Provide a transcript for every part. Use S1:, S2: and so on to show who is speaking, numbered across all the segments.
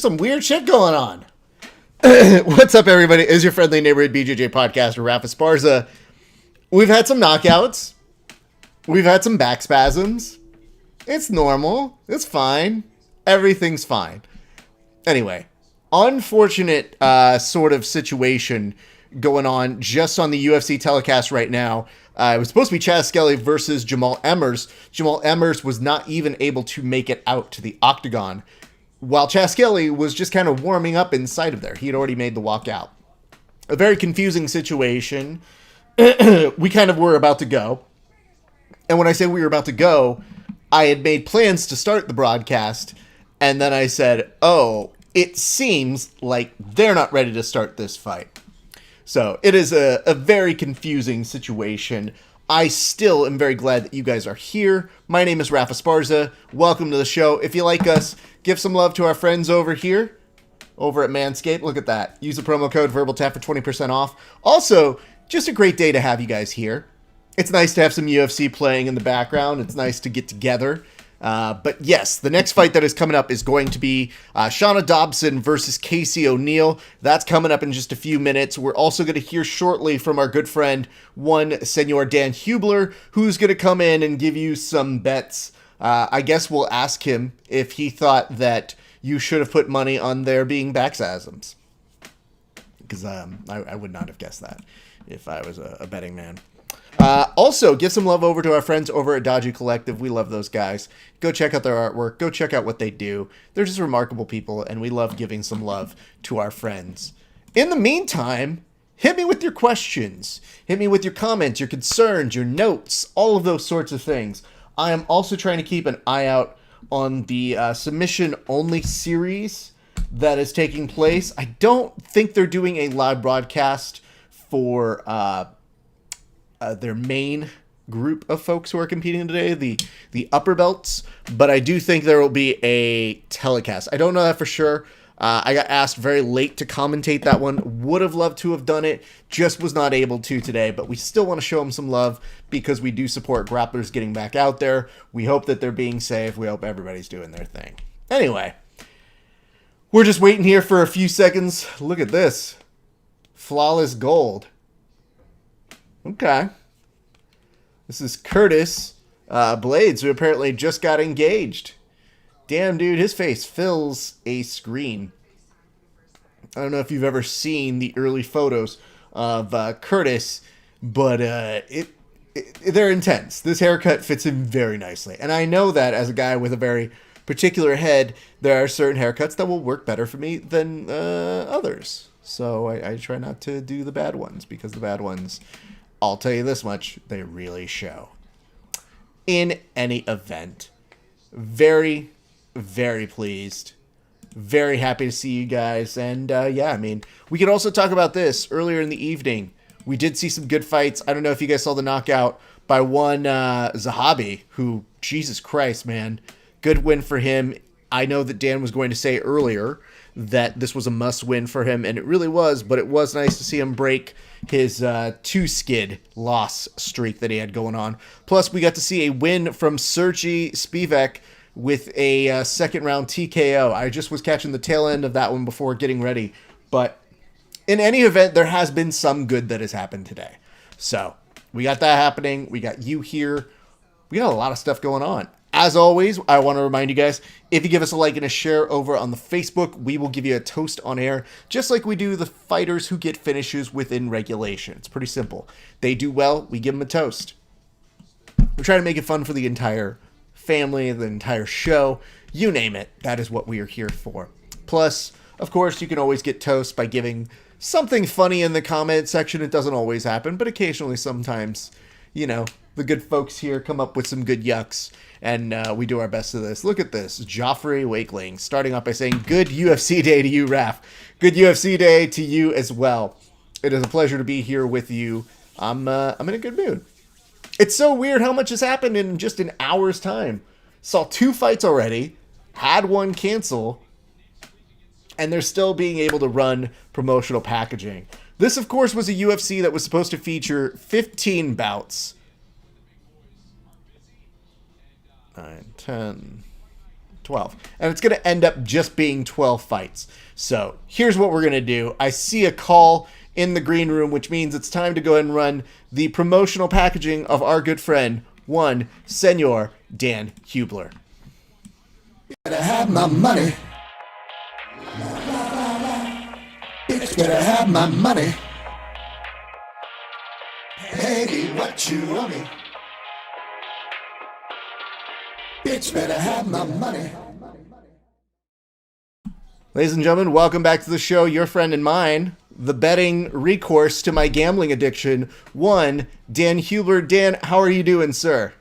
S1: There's some weird shit going on. What's up, everybody? It's your friendly neighborhood BJJ podcaster, Rafa Esparza. We've had some knockouts. We've had some back spasms. It's normal. It's fine. Everything's fine. Anyway, unfortunate sort of situation going on just on the UFC telecast right now. It was supposed to be Chaz Skelly versus Jamal Emmers. Jamal Emmers was not even able to make it out to the octagon, while Chaz Skelly was just kind of warming up inside of there. He had already made the walk out. A very confusing situation. We kind of were about to go. And when I say we were about to go, I had made plans to start the broadcast. And then I said, oh, it seems like they're not ready to start this fight. So it is a very confusing situation. I still am very glad that you guys are here. My name is Rafa Esparza. Welcome to the show. If you like us, give some love to our friends over here, over at Manscaped. Look at that. Use the promo code VerbalTap for 20% off. Also, just a great day to have you guys here. It's nice to have some UFC playing in the background. It's nice to get together. But yes, the next fight that is coming up is going to be Shauna Dobson versus Casey O'Neill. That's coming up in just a few minutes. We're also going to hear shortly from our good friend, one Senor Dan Hubler, who's going to come in and give you some bets. I guess we'll ask him if he thought that you should have put money on there being back spasms. Because I would not have guessed that if I was a betting man. Also, give some love over to our friends over at Dodgy Collective. We love those guys. Go check out their artwork. Go check out what they do. They're just remarkable people, and we love giving some love to our friends. In the meantime, hit me with your questions. Hit me with your comments, your concerns, your notes, all of those sorts of things. I am also trying to keep an eye out on the submission-only series that is taking place. I don't think they're doing a live broadcast for their main group of folks who are competing today, the upper belts, but I do think there will be a telecast. I don't know that for sure. I got asked very late to commentate that one. Would have loved to have done it, just was not able to today, but we still want to show them some love because we do support grapplers getting back out there. We hope that they're being safe. We hope everybody's doing their thing. Anyway, we're just waiting here for a few seconds. Look at this. Flawless gold. Okay. This is Curtis Blades, who apparently just got engaged. Damn, dude, his face fills a screen. I don't know if you've ever seen the early photos of Curtis, but they're intense. This haircut fits him very nicely. And I know that as a guy with a very particular head, there are certain haircuts that will work better for me than others. So I try not to do the bad ones, because the bad ones, I'll tell you this much, they really show. In any event, very, very pleased. Very happy to see you guys. And yeah, I mean, we could also talk about this earlier in the evening. We did see some good fights. I don't know if you guys saw the knockout by one Zahabi, who, Jesus Christ, man, good win for him. I know that Dan was going to say earlier that this was a must-win for him, and it really was, but it was nice to see him break his two-skid loss streak that he had going on. Plus, we got to see a win from Sergey Spivak with a second-round TKO. I just was catching the tail end of that one before getting ready, but in any event, there has been some good that has happened today. So, we got that happening. We got you here. We got a lot of stuff going on. As always, I want to remind you guys, if you give us a like and a share over on the Facebook, we will give you a toast on air, just like we do the fighters who get finishes within regulation. It's pretty simple. They do well, we give them a toast. We're trying to make it fun for the entire family, the entire show. You name it, that is what we are here for. Plus, of course, you can always get toast by giving something funny in the comment section. It doesn't always happen, but occasionally, sometimes, you know, the good folks here come up with some good yucks, and we do our best to this. Look at this. Joffrey Wakeling starting off by saying, good UFC day to you, Raph. Good UFC day to you as well. It is a pleasure to be here with you. I'm in a good mood. It's so weird how much has happened in just an hour's time. Saw 2 fights already, had one cancel, and they're still being able to run promotional packaging. This, of course, was a UFC that was supposed to feature 15 bouts. 9, 10, 12. And it's going to end up just being 12 fights. So here's what we're going to do. I see a call in the green room, which means it's time to go ahead and run the promotional packaging of our good friend, one Senor Dan Hubler.
S2: Better have my money. Bitch better have my money. Pay me what you owe me. Bitch better have my money.
S1: Ladies and gentlemen, welcome back to the show, your friend and mine, the betting recourse to my gambling addiction, one Dan Hubler. Dan, how are you doing, sir?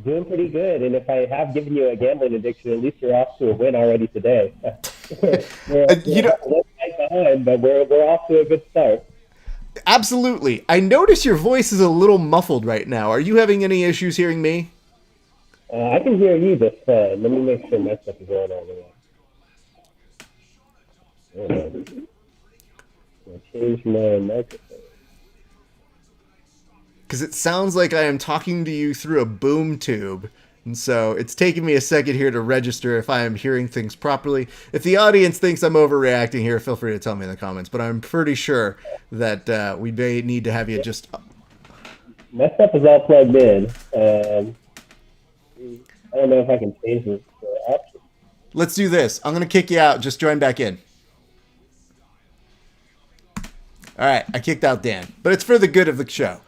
S3: Doing pretty good, and if I have given you a gambling addiction, at least you're off to a win already today. we're behind, but we're off to a good start.
S1: Absolutely. I notice your voice is a little muffled right now. Are you having any issues hearing me?
S3: I can hear you just fine. Let me make sure my stuff is going all the way. I'll change my microphone.
S1: Because it sounds like I am talking to you through a boom tube. And so it's taking me a second here to register if I am hearing things properly. If the audience thinks I'm overreacting here, feel free to tell me in the comments. But I'm pretty sure that we may need to have you just...
S3: My stuff is all plugged in. I don't know if I can change this option.
S1: Let's do this. I'm going to kick you out. Just join back in. All right. I kicked out Dan. But it's for the good of the show.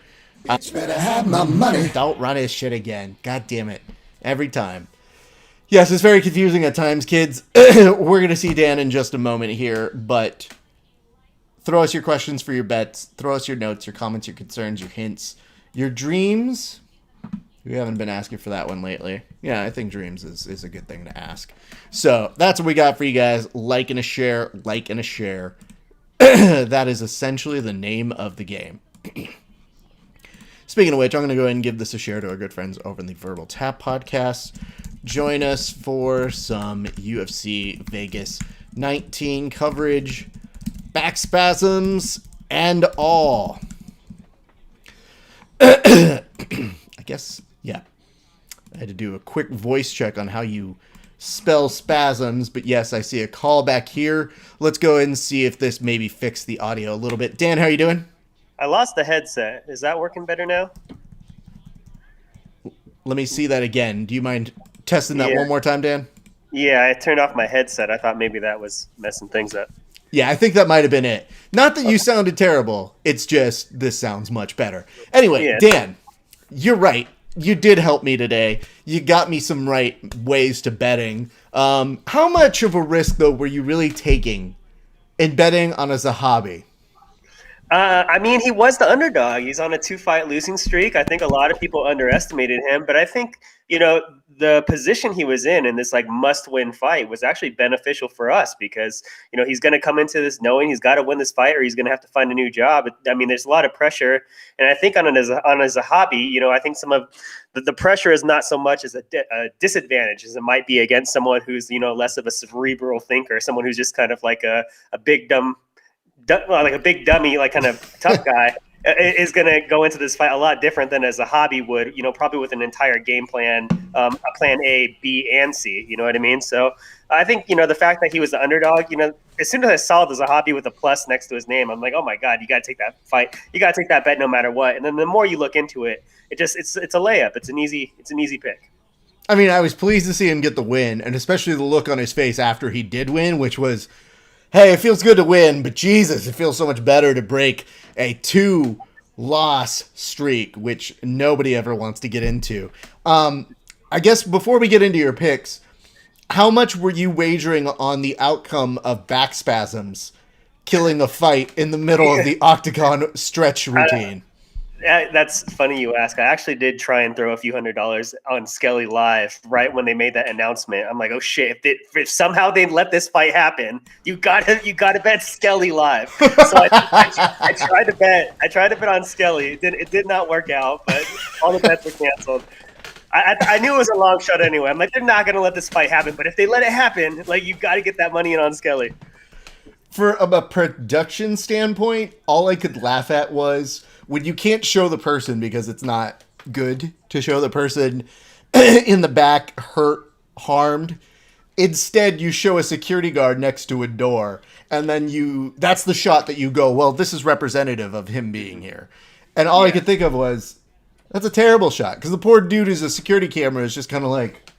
S2: Bitch better have my money.
S1: Don't run his shit again. God damn it. Every time. Yes, it's very confusing at times, kids. We're going to see Dan in just a moment here, but throw us your questions for your bets. Throw us your notes, your comments, your concerns, your hints, your dreams. We haven't been asking for that one lately. Yeah, I think dreams is a good thing to ask. So that's what we got for you guys. Like and a share, like and a share. That is essentially the name of the game. Speaking of which, I'm going to go ahead and give this a share to our good friends over in the Verbal Tap podcast. Join us for some UFC Vegas 19 coverage, back spasms, and all. I guess, yeah. I had to do a quick voice check on how you spell spasms, but yes, I see a call back here. Let's go ahead and see if this maybe fixed the audio a little bit. Dan, how are you doing?
S4: I lost the headset. Is that working better now?
S1: Let me see that again. Do you mind testing that one more time, Dan?
S4: Yeah, I turned off my headset. I thought maybe that was messing things up.
S1: Yeah, I think that might have been it. Not that you sounded terrible. It's just this sounds much better. Anyway, yeah. Dan, you're right. You did help me today. You got me some right ways to betting. How much of a risk, though, were you really taking in betting on a Zahabi?
S4: I mean, he was the underdog. He's on a 2-fight losing streak. I think a lot of people underestimated him, but I think, the position he was in this like must-win fight was actually beneficial for us because, he's going to come into this knowing he's got to win this fight or he's going to have to find a new job. I mean, there's a lot of pressure. And I think on a Zahabi, I think some of the pressure is not so much as a disadvantage as it might be against someone who's, less of a cerebral thinker, someone who's just kind of like a big dumb, like a big dummy, like kind of tough guy is going to go into this fight a lot different than as a hobby would, probably with an entire game plan, a plan A, B, and C, you know what I mean? So I think, the fact that he was the underdog, as soon as I saw the Zahabi with a plus next to his name, I'm like, oh my God, you got to take that fight. You got to take that bet no matter what. And then the more you look into it, it's a layup. It's an easy pick.
S1: I mean, I was pleased to see him get the win, and especially the look on his face after he did win, which was, hey, it feels good to win, but Jesus, it feels so much better to break a 2-loss streak, which nobody ever wants to get into. I guess before we get into your picks, how much were you wagering on the outcome of back spasms killing a fight in the middle of the octagon stretch routine?
S4: That's funny you ask. I actually did try and throw a few $100s on Skelly live right when they made that announcement. I'm like, oh shit! If somehow they let this fight happen, you gotta bet Skelly live. So I tried to bet. I tried to bet on Skelly. It did not work out, but all the bets were canceled. I knew it was a long shot anyway. I'm like, they're not gonna let this fight happen. But if they let it happen, like you got to get that money in on Skelly.
S1: For a production standpoint, all I could laugh at was when you can't show the person because it's not good to show the person in the back hurt harmed. Instead, you show a security guard next to a door, and then that's the shot that you go, well, this is representative of him being here. And all I could think of was, that's a terrible shot, because the poor dude who's a security camera is just kind of like,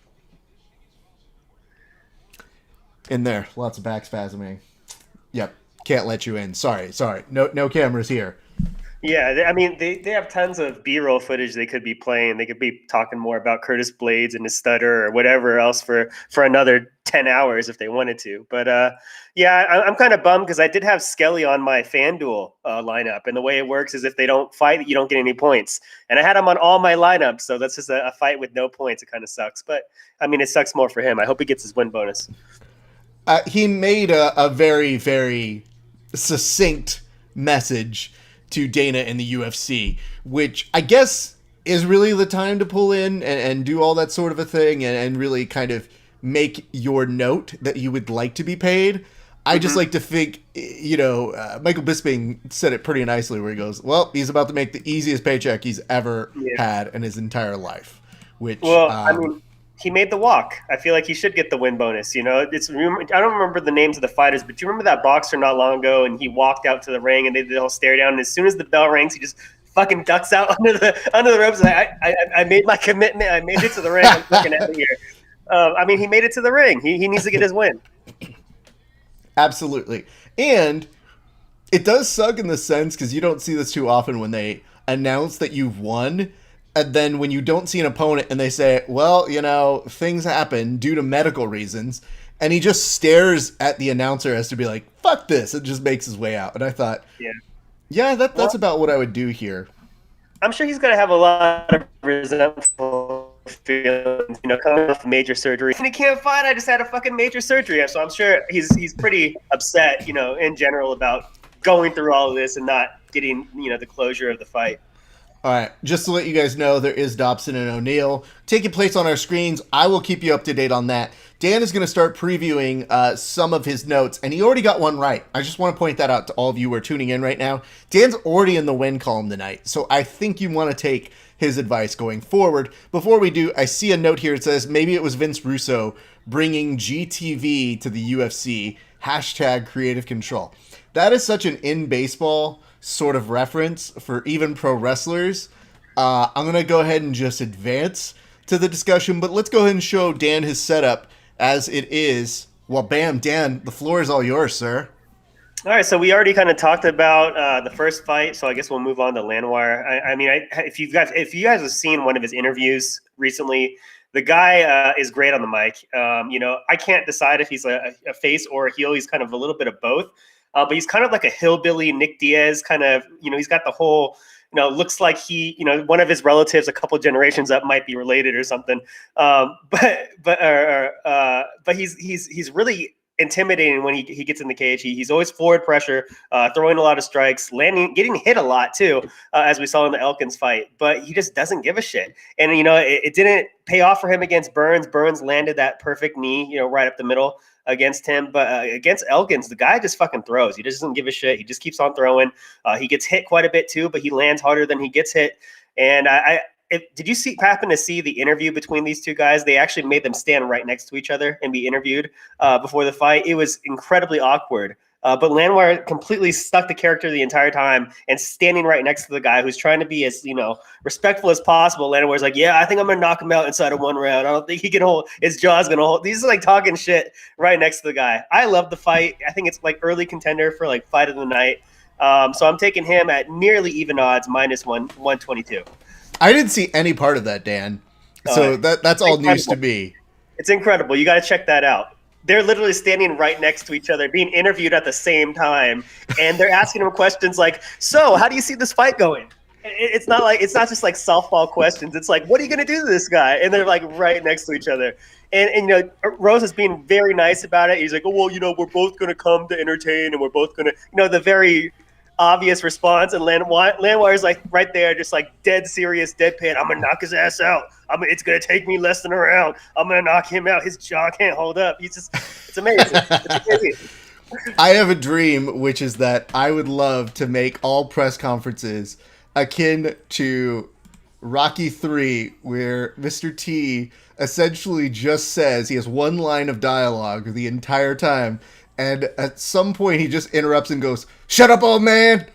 S1: in there, lots of backspasming. Yep, can't let you in. Sorry. No cameras here.
S4: Yeah, I mean, they have tons of B-roll footage they could be playing. They could be talking more about Curtis Blades and his stutter or whatever else for another 10 hours if they wanted to. But yeah, I'm kind of bummed because I did have Skelly on my FanDuel lineup. And the way it works is if they don't fight, you don't get any points. And I had him on all my lineups. So that's just a fight with no points. It kind of sucks. But, I mean, it sucks more for him. I hope he gets his win bonus.
S1: He made a very, very succinct message to Dana in the UFC, which I guess is really the time to pull in and do all that sort of a thing and really kind of make your note that you would like to be paid. I just like to think, Michael Bisping said it pretty nicely where he goes, well, he's about to make the easiest paycheck he's ever had in his entire life. Which,
S4: well, I mean, he made the walk. I feel like he should get the win bonus. I don't remember the names of the fighters, but you remember that boxer not long ago, and he walked out to the ring, and they all stare down. And as soon as the bell rings, he just fucking ducks out under the ropes. Like, I made my commitment. I made it to the ring. I'm fucking out of here. I mean, he made it to the ring. He needs to get his win.
S1: Absolutely, and it does suck in the sense because you don't see this too often when they announce that you've won. And then when you don't see an opponent and they say, well, things happen due to medical reasons, and he just stares at the announcer as to be like, fuck this, and just makes his way out. And I thought, that's about what I would do here.
S4: I'm sure he's going to have a lot of resentful feelings, coming off major surgery. And he can't fight, I just had a fucking major surgery. So I'm sure he's pretty upset, in general about going through all of this and not getting, the closure of the fight.
S1: All right, just to let you guys know, there is Dobson and O'Neal taking place on our screens. I will keep you up to date on that. Dan is going to start previewing some of his notes, and he already got one right. I just want to point that out to all of you who are tuning in right now. Dan's already in the win column tonight, so I think you want to take his advice going forward. Before we do, I see a note here. It says, maybe it was Vince Russo bringing GTV to the UFC, #creative control. That is such an in-baseball sort of reference for even pro wrestlers. I'm going to go ahead and just advance to the discussion, but let's go ahead and show Dan his setup as it is. Well, bam, Dan, the floor is all yours, sir.
S4: All right, so we already kind of talked about the first fight, so I guess we'll move on to Landwehr. I mean, if you guys have seen one of his interviews recently, the guy is great on the mic. I can't decide if he's a face or a heel. He's kind of a little bit of both. But he's kind of like a hillbilly Nick Diaz kind of, he's got the whole, looks like he, one of his relatives a couple generations up might be related or something. But he's really intimidating when he gets in the cage. He's always forward pressure, throwing a lot of strikes, getting hit a lot too, as we saw in the Elkins fight. But he just doesn't give a shit. And it didn't pay off for him against Burns. Burns landed that perfect knee, right up the middle against him. But against Elkins, the guy just fucking throws. He just doesn't give a shit. He just keeps on throwing. He gets hit quite a bit too, but he lands harder than he gets hit. And did you happen to see the interview between these two guys? They actually made them stand right next to each other and be interviewed before the fight. It was incredibly awkward. But Landwehr completely stuck the character the entire time and standing right next to the guy who's trying to be as, respectful as possible. Landwehr's like, yeah, I think I'm going to knock him out inside of one round. I don't think he can hold his jaw's going to hold. He's like talking shit right next to the guy. I love the fight. I think it's like early contender for like fight of the night. So I'm taking him at nearly even odds, -122.
S1: I didn't see any part of that, Dan. So that's all news to me.
S4: It's incredible. You got to check that out. They're literally standing right next to each other, being interviewed at the same time, and they're asking him questions like, "So, how do you see this fight going?" It's not just like softball questions. It's like, "What are you going to do to this guy?" And they're like right next to each other. And Rose is being very nice about it. He's like, "Oh well, we're both going to come to entertain, and we're both going to, the very obvious response." And Landwehr is like right there, just like dead serious, deadpan. I'm gonna knock his ass out. It's gonna take me less than a round. I'm gonna knock him out. His jaw can't hold up. It's amazing. It's amazing.
S1: I have a dream, which is that I would love to make all press conferences akin to Rocky III, where Mr. T essentially just says he has one line of dialogue the entire time, and at some point he just interrupts and goes, "Shut up, old man!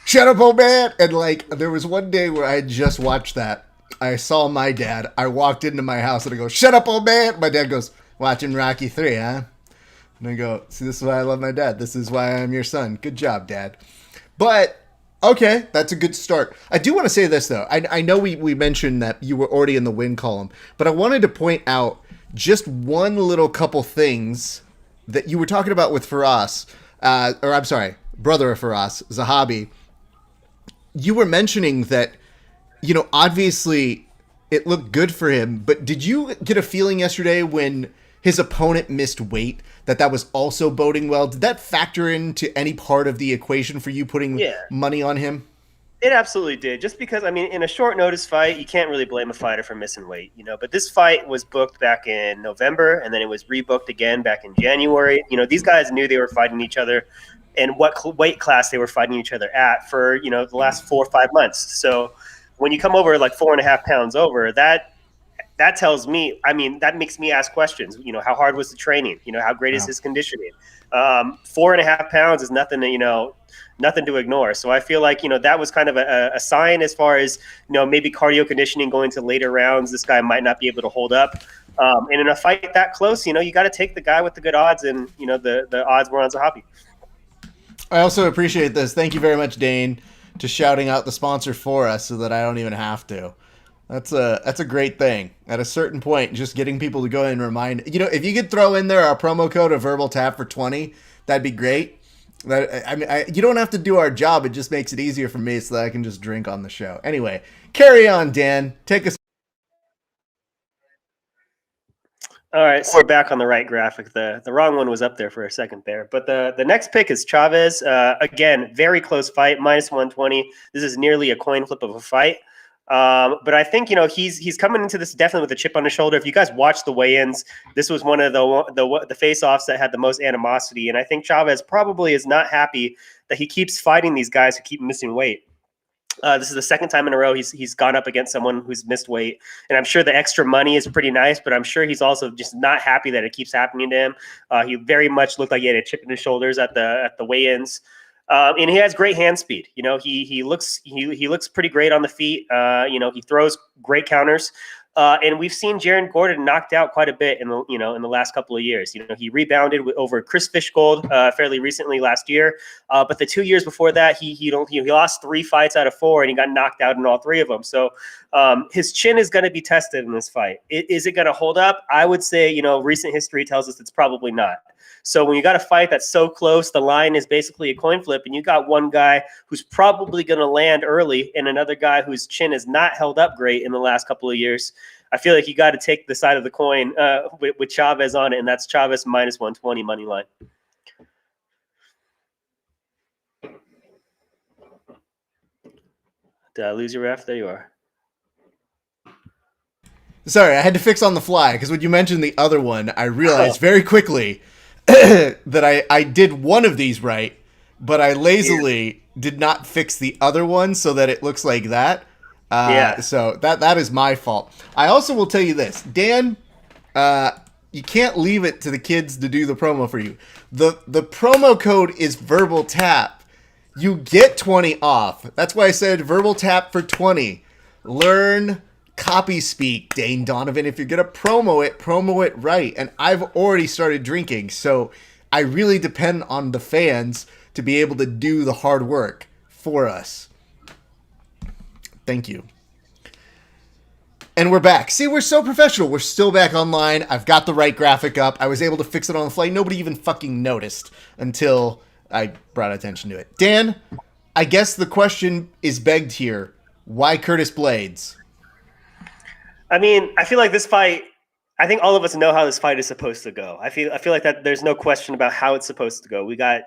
S1: Shut up, old man!" And like, there was one day where I had just watched that. I saw my dad. I walked into my house and I go, "Shut up, old man!" My dad goes, "Watching Rocky 3, huh?" And I go, "See, this is why I love my dad. This is why I'm your son. Good job, Dad." But okay, that's a good start. I do want to say this though. I know we mentioned that you were already in the win column, but I wanted to point out just one little couple things that you were talking about with Faraz, or I'm sorry, brother of Faraz, Zahabi. You were mentioning that, obviously it looked good for him, but did you get a feeling yesterday when his opponent missed weight that was also boding well? Did that factor into any part of the equation for you putting money on him?
S4: It absolutely did. Just because, I mean, in a short notice fight, you can't really blame a fighter for missing weight, But this fight was booked back in November, and then it was rebooked again back in January. These guys knew they were fighting each other and what weight class they were fighting each other at for, the last 4 or 5 months. So when you come over like 4.5 pounds over, that tells me, that makes me ask questions. How hard was the training? How great is his conditioning? 4.5 pounds is nothing to, nothing to ignore. So I feel like, that was kind of a sign as far as, maybe cardio conditioning going to later rounds. This guy might not be able to hold up. And in a fight that close, you got to take the guy with the good odds, and, the odds were on Zahabi.
S1: I also appreciate this. Thank you very much, Dane, to shouting out the sponsor for us so that I don't even have to. That's a great thing. At a certain point, just getting people to go and remind, if you could throw in there our promo code of verbal tap for 20, that'd be great. You don't have to do our job. It just makes it easier for me so that I can just drink on the show. Anyway, carry on, Dan. Take us.
S4: All right, so we're back on the right graphic. The wrong one was up there for a second there. But the next pick is Chavez. Again, very close fight, -120. This is nearly a coin flip of a fight. But I think, he's coming into this definitely with a chip on his shoulder. If you guys watch the weigh-ins, this was one of the face-offs that had the most animosity. And I think Chavez probably is not happy that he keeps fighting these guys who keep missing weight. This is the second time in a row he's gone up against someone who's missed weight. And I'm sure the extra money is pretty nice, but I'm sure he's also just not happy that it keeps happening to him. He very much looked like he had a chip in his shoulders at the weigh-ins. And he has great hand speed. He looks pretty great on the feet. He throws great counters. And we've seen Jaron Gordon knocked out quite a bit in the last couple of years. He rebounded over Chris Fishgold fairly recently last year. But the 2 years before that, he lost 3 fights out of 4, and he got knocked out in all 3 of them. So his chin is going to be tested in this fight. Is it going to hold up? I would say, recent history tells us it's probably not. So when you got a fight that's so close, the line is basically a coin flip, and you got one guy who's probably going to land early and another guy whose chin has not held up great in the last couple of years. I feel like you got to take the side of the coin with Chavez on it, and that's Chavez -120 money line. Did I lose your ref? There you are.
S1: Sorry, I had to fix on the fly because when you mentioned the other one, I realized very quickly that I did one of these right, but I lazily did not fix the other one so that it looks like that. So that is my fault. I also will tell you this, Dan, you can't leave it to the kids to do the promo for you. The promo code is verbal tap. You get 20 off. That's why I said verbal tap for 20. Learn copy speak, Dane Donovan. If you're going to promo it right. And I've already started drinking, so I really depend on the fans to be able to do the hard work for us. Thank you. And we're back. See, we're so professional. We're still back online. I've got the right graphic up. I was able to fix it on the fly. Nobody even fucking noticed until I brought attention to it. Dan, I guess the question is begged here. Why Curtis Blades?
S4: I mean, I feel like this fight, I think all of us know how this fight is supposed to go. I feel like that there's no question about how it's supposed to go. We got,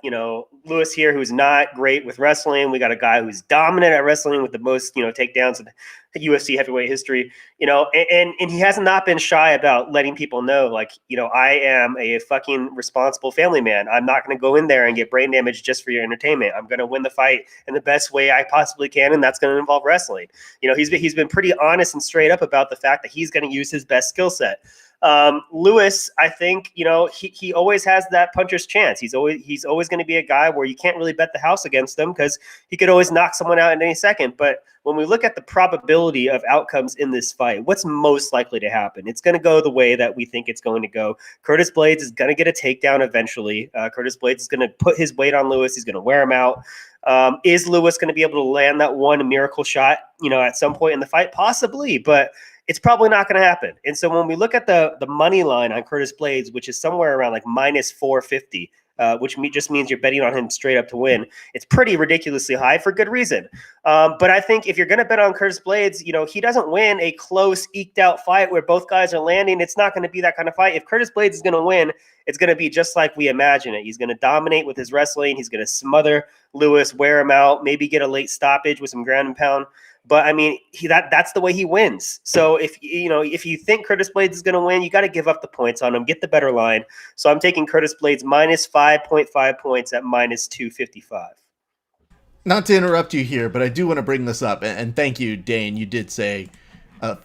S4: Lewis here, who's not great with wrestling. We got a guy who's dominant at wrestling with the most, takedowns UFC heavyweight history, and he has not been shy about letting people know, like, I am a fucking responsible family man. I'm not going to go in there and get brain damage just for your entertainment. I'm going to win the fight in the best way I possibly can, and that's going to involve wrestling. He's been pretty honest and straight up about the fact that he's going to use his best skill set. Lewis, I think, he always has that puncher's chance. He's always going to be a guy where you can't really bet the house against him because he could always knock someone out in any second. But when we look at the probability of outcomes in this fight, what's most likely to happen? It's going to go the way that we think it's going to go. Curtis Blaydes is going to get a takedown eventually. Curtis Blaydes is going to put his weight on Lewis. He's going to wear him out. Is Lewis going to be able to land that one miracle shot, at some point in the fight? Possibly, but it's probably not going to happen. And so when we look at the money line on Curtis Blaydes, which is somewhere around like minus 450, which just means you're betting on him straight up to win, it's pretty ridiculously high for good reason. But I think if you're going to bet on Curtis Blaydes, he doesn't win a close, eked out fight where both guys are landing. It's not going to be that kind of fight. If Curtis Blaydes is going to win, it's going to be just like we imagine it. He's going to dominate with his wrestling. He's going to smother Lewis, wear him out, maybe get a late stoppage with some ground and pound. But I mean, that's the way he wins. So if you think Curtis Blaydes is going to win, you got to give up the points on him, get the better line. So I'm taking Curtis Blaydes minus 5.5 points at minus 255.
S1: Not to interrupt you here, but I do want to bring this up, and thank you, Dane. You did say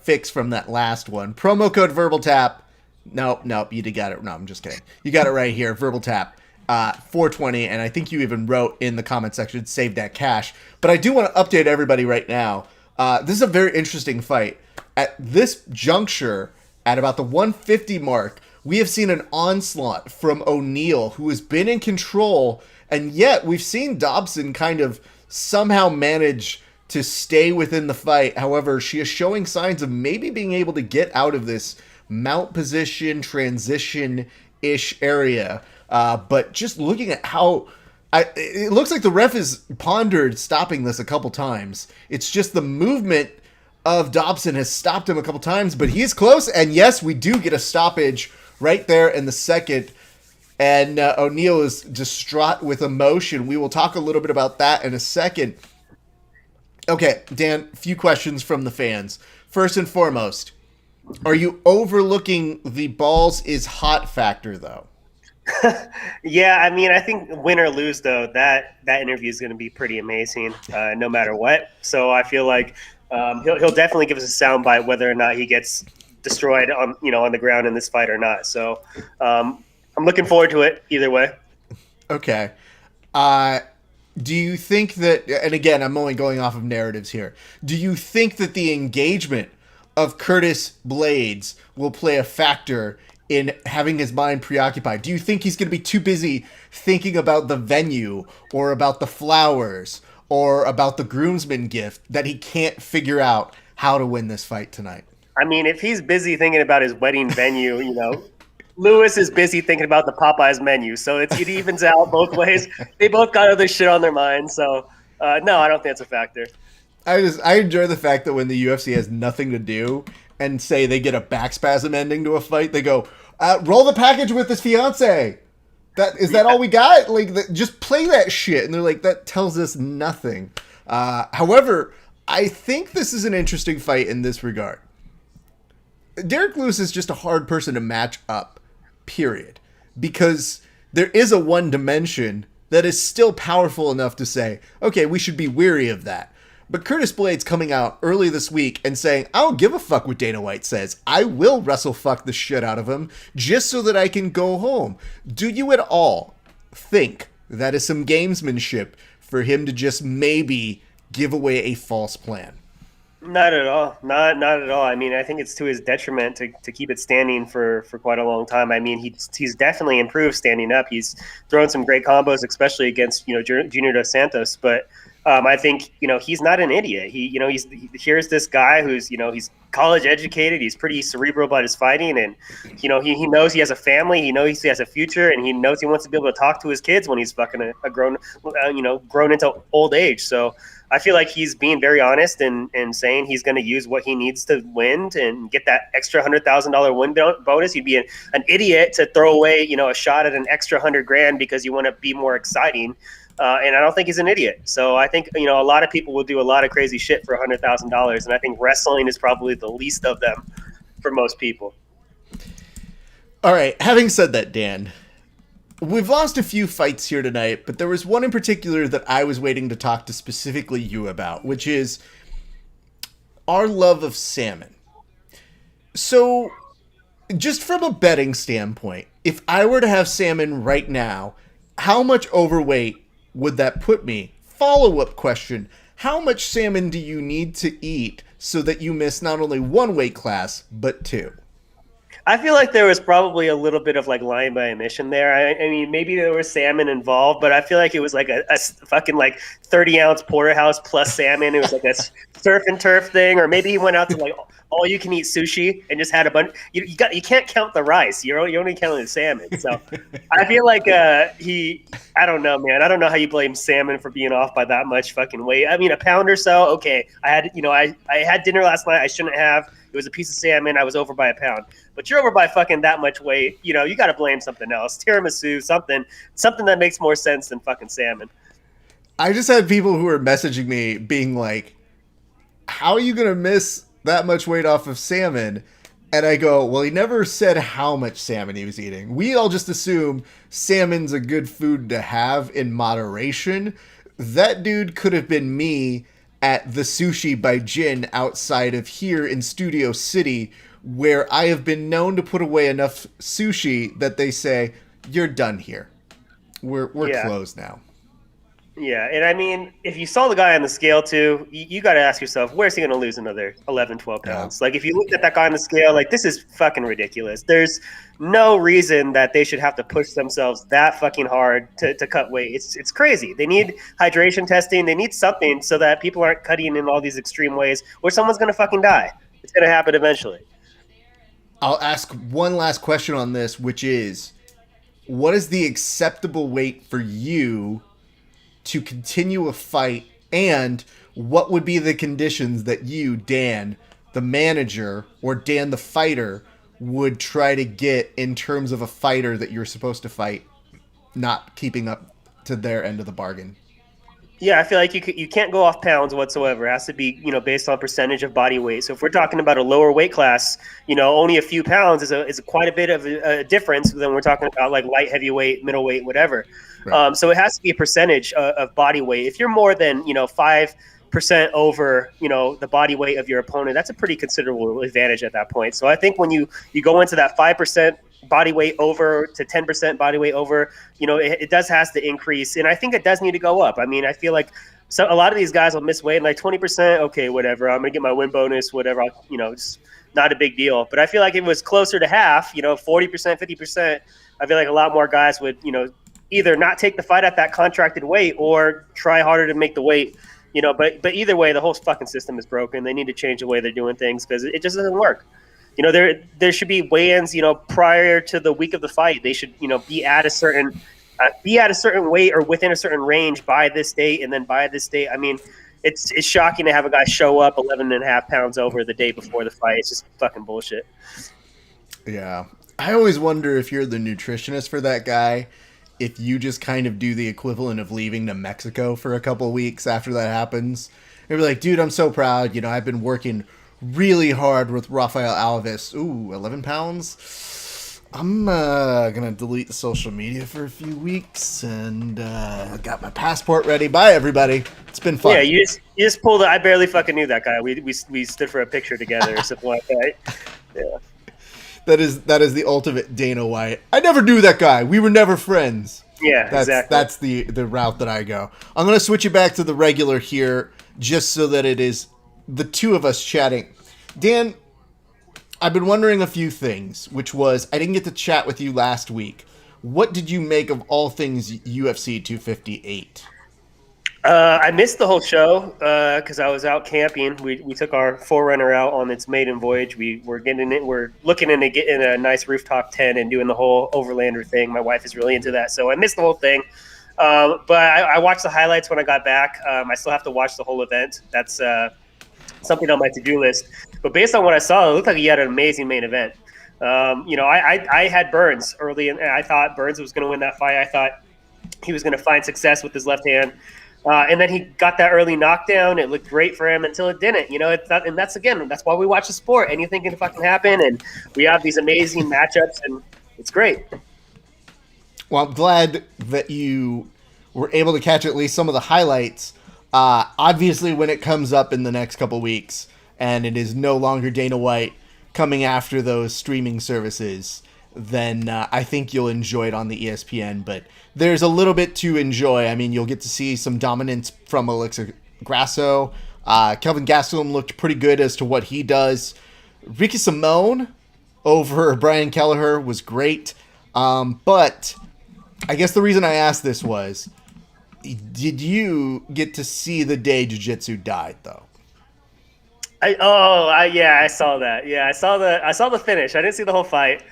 S1: fix from that last one. Promo code Verbal Tap. Nope, you did got it. No, I'm just kidding. You got it right here. Verbal Tap. 420, and I think you even wrote in the comment section, save that cash. But I do want to update everybody right now. This is a very interesting fight. At this juncture, at about the 150 mark, we have seen an onslaught from O'Neal, who has been in control, and yet we've seen Dobson kind of somehow manage to stay within the fight. However, she is showing signs of maybe being able to get out of this mount position, transition-ish area. But just looking at how it looks like the ref has pondered stopping this a couple times. It's just the movement of Dobson has stopped him a couple times, but he's close. And yes, we do get a stoppage right there in the second. And O'Neal is distraught with emotion. We will talk a little bit about that in a second. Okay, Dan, a few questions from the fans. First and foremost, are you overlooking the balls is hot factor, though?
S4: Yeah, I mean, I think win or lose, though, that interview is going to be pretty amazing, no matter what. So I feel like he'll definitely give us a soundbite whether or not he gets destroyed on the ground in this fight or not. So I'm looking forward to it either way.
S1: Okay. Do you think that, and again, I'm only going off of narratives here, do you think that the engagement of Curtis Blaydes will play a factor in having his mind preoccupied? Do you think he's going to be too busy thinking about the venue or about the flowers or about the groomsman gift that he can't figure out how to win this fight tonight?
S4: I mean, if he's busy thinking about his wedding venue, Lewis is busy thinking about the Popeyes menu. So it evens out both ways. They both got other shit on their mind. So no, I don't think it's a factor.
S1: I enjoy the fact that when the UFC has nothing to do and say they get a back spasm ending to a fight, they go, roll the package with his fiance. Is that all we got? Like, just play that shit. And they're like, that tells us nothing. However, I think this is an interesting fight in this regard. Derek Lewis is just a hard person to match up, period. Because there is a one dimension that is still powerful enough to say, okay, we should be weary of that. But Curtis Blaydes coming out early this week and saying, I don't give a fuck what Dana White says. I will wrestle fuck the shit out of him just so that I can go home. Do you at all think that is some gamesmanship for him to just maybe give away a false plan?
S4: Not at all. Not at all. I mean, I think it's to his detriment to keep it standing for quite a long time. I mean, he's definitely improved standing up. He's thrown some great combos, especially against Junior Dos Santos. But I think he's not an idiot. Here's this guy who's he's college educated. He's pretty cerebral about his fighting, and he knows he has a family. He knows he has a future, and he knows he wants to be able to talk to his kids when he's fucking a grown into old age. So I feel like he's being very honest and saying he's going to use what he needs to win and get that extra $100,000 win bonus. You'd be an idiot to throw away, a shot at an extra $100,000 because you want to be more exciting. And I don't think he's an idiot. So I think, a lot of people will do a lot of crazy shit for $100,000. And I think wrestling is probably the least of them for most people.
S1: All right. Having said that, Dan, we've lost a few fights here tonight, but there was one in particular that I was waiting to talk to specifically you about, which is our love of salmon. So, just from a betting standpoint, if I were to have salmon right now, how much overweight would that put me? Follow-up question, how much salmon do you need to eat so that you miss not only one weight class, but two?
S4: I feel like there was probably a little bit of like lying by omission there. I mean, maybe there was salmon involved, but I feel like it was like a fucking like 30-ounce porterhouse plus salmon. It was like a surf and turf thing, or maybe he went out to like all you can eat sushi and just had a bunch. You can't count the rice. You're only counting the salmon. So I feel like I don't know, man. I don't know how you blame salmon for being off by that much fucking weight. I mean, a pound or so. Okay, I had I had dinner last night. I shouldn't have. It was a piece of salmon. I was over by a pound. But you're over by fucking that much weight. You got to blame something else. Tiramisu, something that makes more sense than fucking salmon.
S1: I just had people who were messaging me being like, how are you going to miss that much weight off of salmon? And I go, well, he never said how much salmon he was eating. We all just assume salmon's a good food to have in moderation. That dude could have been me at the Sushi by Jin outside of here in Studio City, where I have been known to put away enough sushi that they say, you're done here. We're closed now.
S4: Yeah, and I mean, if you saw the guy on the scale too, you got to ask yourself, where's he going to lose another 11, 12 pounds? Yeah. Like, if you looked at that guy on the scale, like, this is fucking ridiculous. There's no reason that they should have to push themselves that fucking hard to cut weight. It's crazy. They need hydration testing. They need something so that people aren't cutting in all these extreme ways, or someone's going to fucking die. It's going to happen eventually.
S1: I'll ask one last question on this, which is, what is the acceptable weight for you to continue a fight, and what would be the conditions that you, Dan, the manager, or Dan the fighter, would try to get in terms of a fighter that you're supposed to fight not keeping up to their end of the bargain?
S4: Yeah, I feel like you can't go off pounds whatsoever. It has to be, based on percentage of body weight. So if we're talking about a lower weight class, only a few pounds is quite a bit of a difference than we're talking about like light, heavyweight, middleweight, whatever. Right. So it has to be a percentage of body weight. If you're more than 5% over the body weight of your opponent, that's a pretty considerable advantage at that point. So I think when you go into that 5% body weight over to 10% body weight over, it does has to increase, and I think it does need to go up. I mean, I feel like a lot of these guys will miss weight, and like 20%, okay, whatever, I'm gonna get my win bonus, whatever, it's not a big deal. But I feel like if it was closer to half, 40%, 50%, I feel like a lot more guys would either not take the fight at that contracted weight or try harder to make the weight. But either way, the whole fucking system is broken. They need to change the way they're doing things because it just doesn't work. There should be weigh-ins, prior to the week of the fight. They should, be at a certain weight or within a certain range by this date, and then by this date. I mean, it's shocking to have a guy show up 11 and a half pounds over the day before the fight. It's just fucking bullshit.
S1: Yeah. I always wonder if you're the nutritionist for that guy, if you just kind of do the equivalent of leaving to Mexico for a couple of weeks after that happens. You're like, dude, I'm so proud. I've been working really hard with Rafael Alves. Ooh, 11 pounds. I'm gonna delete the social media for a few weeks, and got my passport ready. Bye, everybody. It's been fun.
S4: Yeah, you just pulled it. I barely fucking knew that guy. We stood for a picture together or something like that. Yeah.
S1: That is the ultimate Dana White. I never knew that guy. We were never friends.
S4: Yeah, exactly.
S1: That's the route that I go. I'm gonna switch it back to the regular here, just so that it is the two of us chatting. Dan, I've been wondering a few things, which was, I didn't get to chat with you last week. What did you make of all things UFC 258?
S4: I missed the whole show because I was out camping. We took our Forerunner out on its maiden voyage. We're looking into getting a nice rooftop tent and doing the whole overlander thing. My wife is really into that, so I missed the whole thing. But I watched the highlights when I got back. I still have to watch the whole event. That's something on my to-do list. But based on what I saw, it looked like he had an amazing main event. I had Burns early, and I thought Burns was going to win that fight. I thought he was going to find success with his left hand. And then he got that early knockdown. It looked great for him until it didn't. It's not, and that's why we watch the sport. Anything can fucking happen, and we have these amazing matchups, and it's great.
S1: Well, I'm glad that you were able to catch at least some of the highlights. Obviously, when it comes up in the next couple weeks, and it is no longer Dana White coming after those streaming services, then I think you'll enjoy it on the ESPN. But there's a little bit to enjoy. I mean, you'll get to see some dominance from Alexa Grasso. Kelvin Gastelum looked pretty good as to what he does. Ricky Simone over Brian Kelleher was great. But I guess the reason I asked this was, did you get to see the day Jiu-Jitsu died, though?
S4: Yeah, I saw that. Yeah, I saw the finish. I didn't see the whole fight.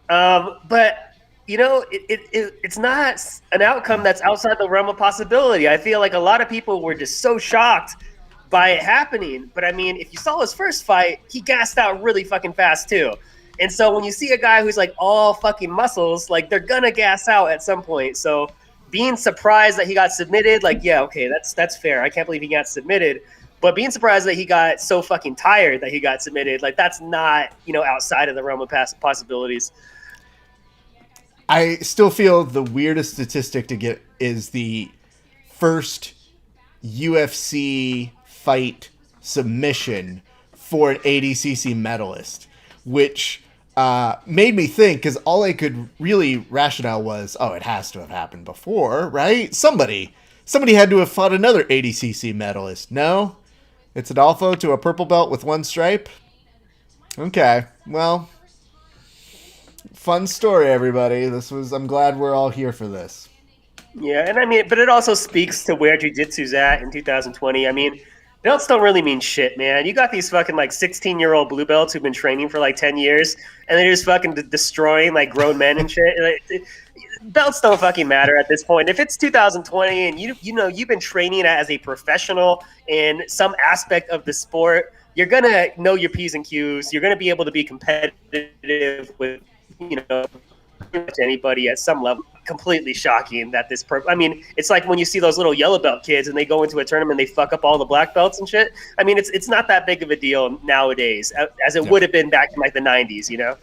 S4: But it's not an outcome that's outside the realm of possibility. I feel like a lot of people were just so shocked by it happening. But I mean, if you saw his first fight, he gassed out really fucking fast too. And so when you see a guy who's like all fucking muscles, like they're gonna gas out at some point. So being surprised that he got submitted, like, yeah, okay, that's fair. I can't believe he got submitted. But being surprised that he got so fucking tired that he got submitted, like that's not, outside of the realm of past possibilities.
S1: I still feel the weirdest statistic to get is the first UFC fight submission for an ADCC medalist, which made me think, because all I could really rationale was, it has to have happened before, right? Somebody had to have fought another ADCC medalist. No? It's Adolfo to a purple belt with one stripe? Okay, well, fun story, everybody. I'm glad we're all here for this.
S4: Yeah, and I mean, but it also speaks to where jiu-jitsu's at in 2020. I mean, belts don't really mean shit, man. You got these fucking 16-year-old blue belts who've been training for 10 years, and they're just fucking destroying grown men and shit. Belts don't fucking matter at this point. If it's 2020 and you've been training as a professional in some aspect of the sport, you're gonna know your P's and Q's. You're gonna be able to be competitive with pretty much anybody at some level. Completely shocking that I mean, it's like when you see those little yellow belt kids and they go into a tournament and they fuck up all the black belts and shit. I mean, it's not that big of a deal nowadays as it would have been back in the 90s,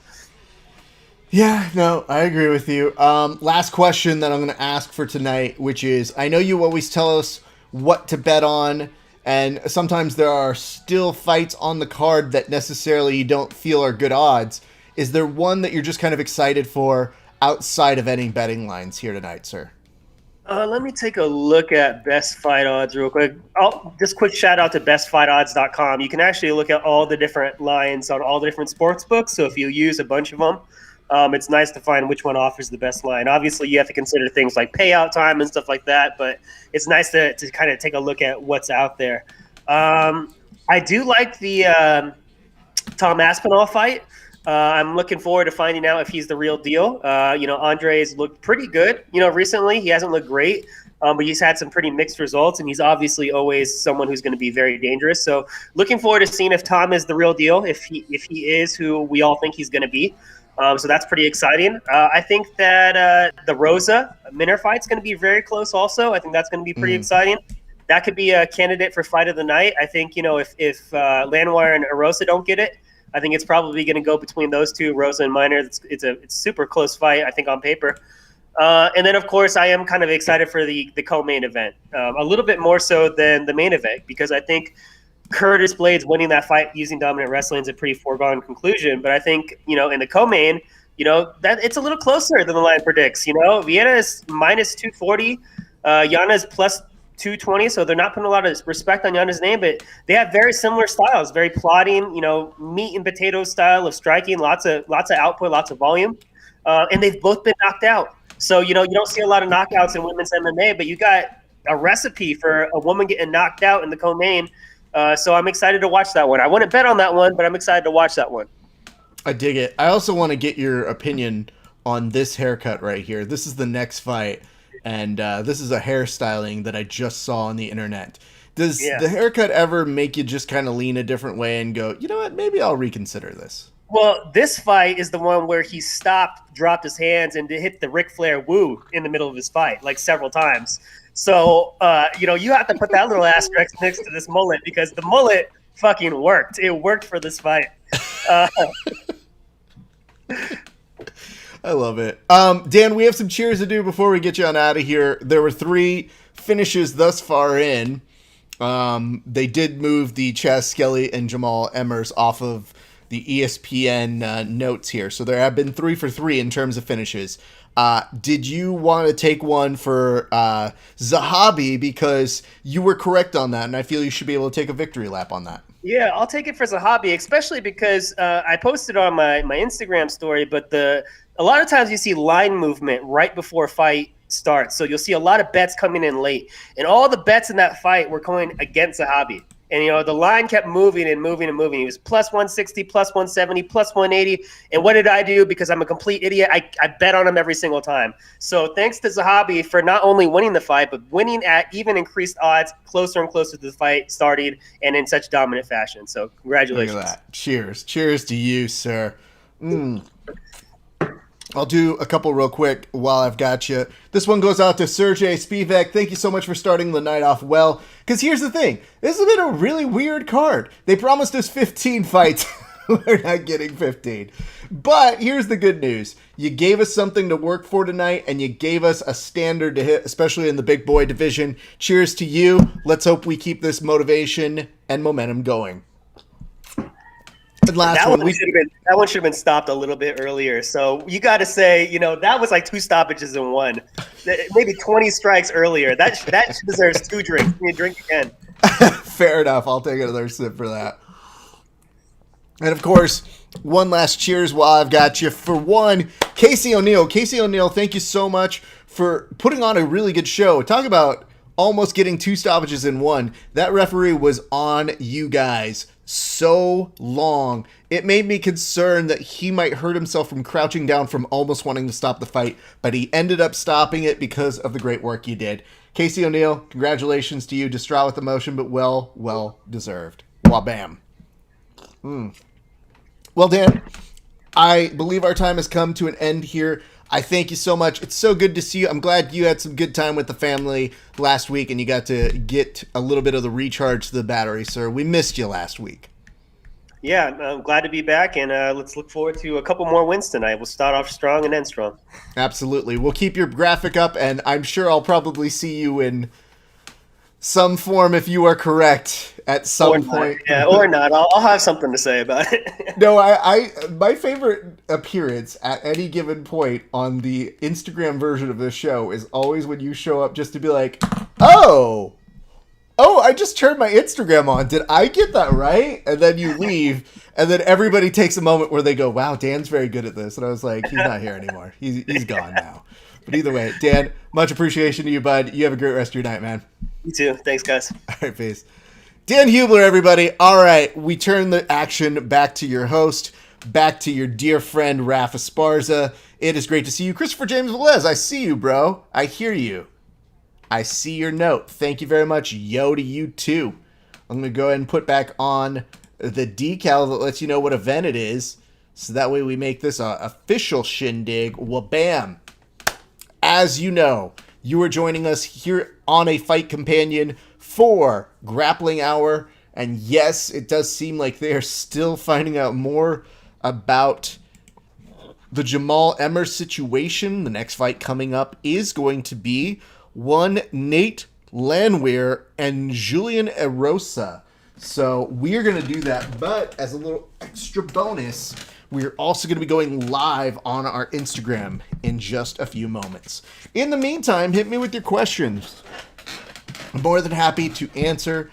S1: Yeah, no, I agree with you. Last question that I'm going to ask for tonight, which is, I know you always tell us what to bet on, and sometimes there are still fights on the card that necessarily you don't feel are good odds. Is there one that you're just kind of excited for outside of any betting lines here tonight, sir?
S4: Let me take a look at best fight odds real quick. Just quick shout out to bestfightodds.com. You can actually look at all the different lines on all the different sports books. So if you use a bunch of them, it's nice to find which one offers the best line. Obviously, you have to consider things like payout time and stuff like that, but it's nice to kind of take a look at what's out there. I do like the Tom Aspinall fight. I'm looking forward to finding out if he's the real deal. Andre's looked pretty good, recently. He hasn't looked great, but he's had some pretty mixed results, and he's obviously always someone who's going to be very dangerous. So looking forward to seeing if Tom is the real deal, if he is who we all think he's going to be. So that's pretty exciting. I think that the Rosa Minner fight's going to be very close also. I think that's going to be pretty exciting. That could be a candidate for fight of the night. I think, if Landwehr and Rosa don't get it, I think it's probably going to go between those two, Rosa and Minor. It's a super close fight, I think, on paper. And then, of course, I am kind of excited for the co-main event, a little bit more so than the main event, because I think Curtis Blades winning that fight using dominant wrestling is a pretty foregone conclusion. But I think, in the co-main, that it's a little closer than the line predicts. Vienna is minus 240, Yana is plus 220, so they're not putting a lot of respect on Yana's name, but they have very similar styles, very plodding, meat and potatoes style of striking, lots of output, lots of volume, and they've both been knocked out. So you don't see a lot of knockouts in women's MMA, but you got a recipe for a woman getting knocked out in the co-main. So I'm excited to watch that one. I wouldn't bet on that one, but I'm excited to watch that one.
S1: I dig it. I also want to get your opinion on this haircut right here. This is the next fight. And this is a hairstyling that I just saw on the internet. Does the haircut ever make you just kind of lean a different way and go, you know what, maybe I'll reconsider this?
S4: Well, this fight is the one where he stopped, dropped his hands, and hit the Ric Flair woo in the middle of his fight, like several times. So, you have to put that little asterisk next to this mullet because the mullet fucking worked. It worked for this fight.
S1: I love it. Dan, we have some cheers to do before we get you on out of here. There were 3 finishes thus far in. They did move the Chaz Skelly and Jamal Emmers off of the ESPN notes here. So there have been 3 for 3 in terms of finishes. Did you want to take one for Zahabi because you were correct on that, and I feel you should be able to take a victory lap on that?
S4: Yeah, I'll take it for Zahabi, especially because I posted on my Instagram story, but a lot of times you see line movement right before fight starts. So you'll see a lot of bets coming in late. And all the bets in that fight were going against Zahabi. And, the line kept moving and moving and moving. He was plus 160, plus 170, plus 180. And what did I do? Because I'm a complete idiot. I bet on him every single time. So thanks to Zahabi for not only winning the fight, but winning at even increased odds, closer and closer to the fight starting, and in such dominant fashion. So congratulations.
S1: Look at that. Cheers. Cheers to you, sir. I'll do a couple real quick while I've got you. This one goes out to Sergey Spivak. Thank you so much for starting the night off well. Because here's the thing. This has been a really weird card. They promised us 15 fights. We're not getting 15. But here's the good news. You gave us something to work for tonight, and you gave us a standard to hit, especially in the big boy division. Cheers to you. Let's hope we keep this motivation and momentum going.
S4: That one should have been stopped a little bit earlier. So you got to say, that was like 2 stoppages in one. Maybe 20 strikes earlier. That deserves 2 drinks. You drink again.
S1: Fair enough. I'll take another sip for that. And of course, one last cheers while I've got you. For one, Casey O'Neill. Casey O'Neill, thank you so much for putting on a really good show. Talk about almost getting 2 stoppages in one. That referee was on you guys so long. It made me concerned that he might hurt himself from crouching down from almost wanting to stop the fight, but he ended up stopping it because of the great work you did. Casey O'Neill, congratulations to you. Distraught with emotion, but well deserved. Wabam. Well, Dan, I believe our time has come to an end here. I thank you so much. It's so good to see you. I'm glad you had some good time with the family last week and you got to get a little bit of the recharge to the battery, sir. We missed you last week.
S4: Yeah, I'm glad to be back, and let's look forward to a couple more wins tonight. We'll start off strong and end strong. Absolutely.
S1: We'll keep your graphic up, and I'm sure I'll probably see you in some form if you are correct at some point.
S4: Yeah, or not. I'll have something to say about it.
S1: No, my favorite appearance at any given point on the Instagram version of this show is always when you show up just to be like, oh, I just turned my Instagram on. Did I get that right? And then you leave, and then everybody takes a moment where they go, wow, Dan's very good at this. And I was like, he's not here anymore. He's gone now. But either way, Dan, much appreciation to you, bud. You have a great rest of your night, man.
S4: You too. Thanks, guys.
S1: All right, peace. Dan Hubler, everybody. All right, we turn the action back to your host, back to your dear friend, Rafa Esparza. It is great to see you. Christopher James Velez, I see you, bro. I hear you. I see your note. Thank you very much. Yo to you, too. I'm going to go ahead and put back on the decal that lets you know what event it is, so that way we make this an official shindig. Wabam. As you know, you are joining us here on a Fight Companion for Grappling Hour. And yes, it does seem like they are still finding out more about the Jamal Emmers situation. The next fight coming up is going to be one Nate Landwehr and Julian Erosa. So we're going to do that. But as a little extra bonus, we're also going to be going live on our Instagram in just a few moments. In the meantime, hit me with your questions. I'm more than happy to answer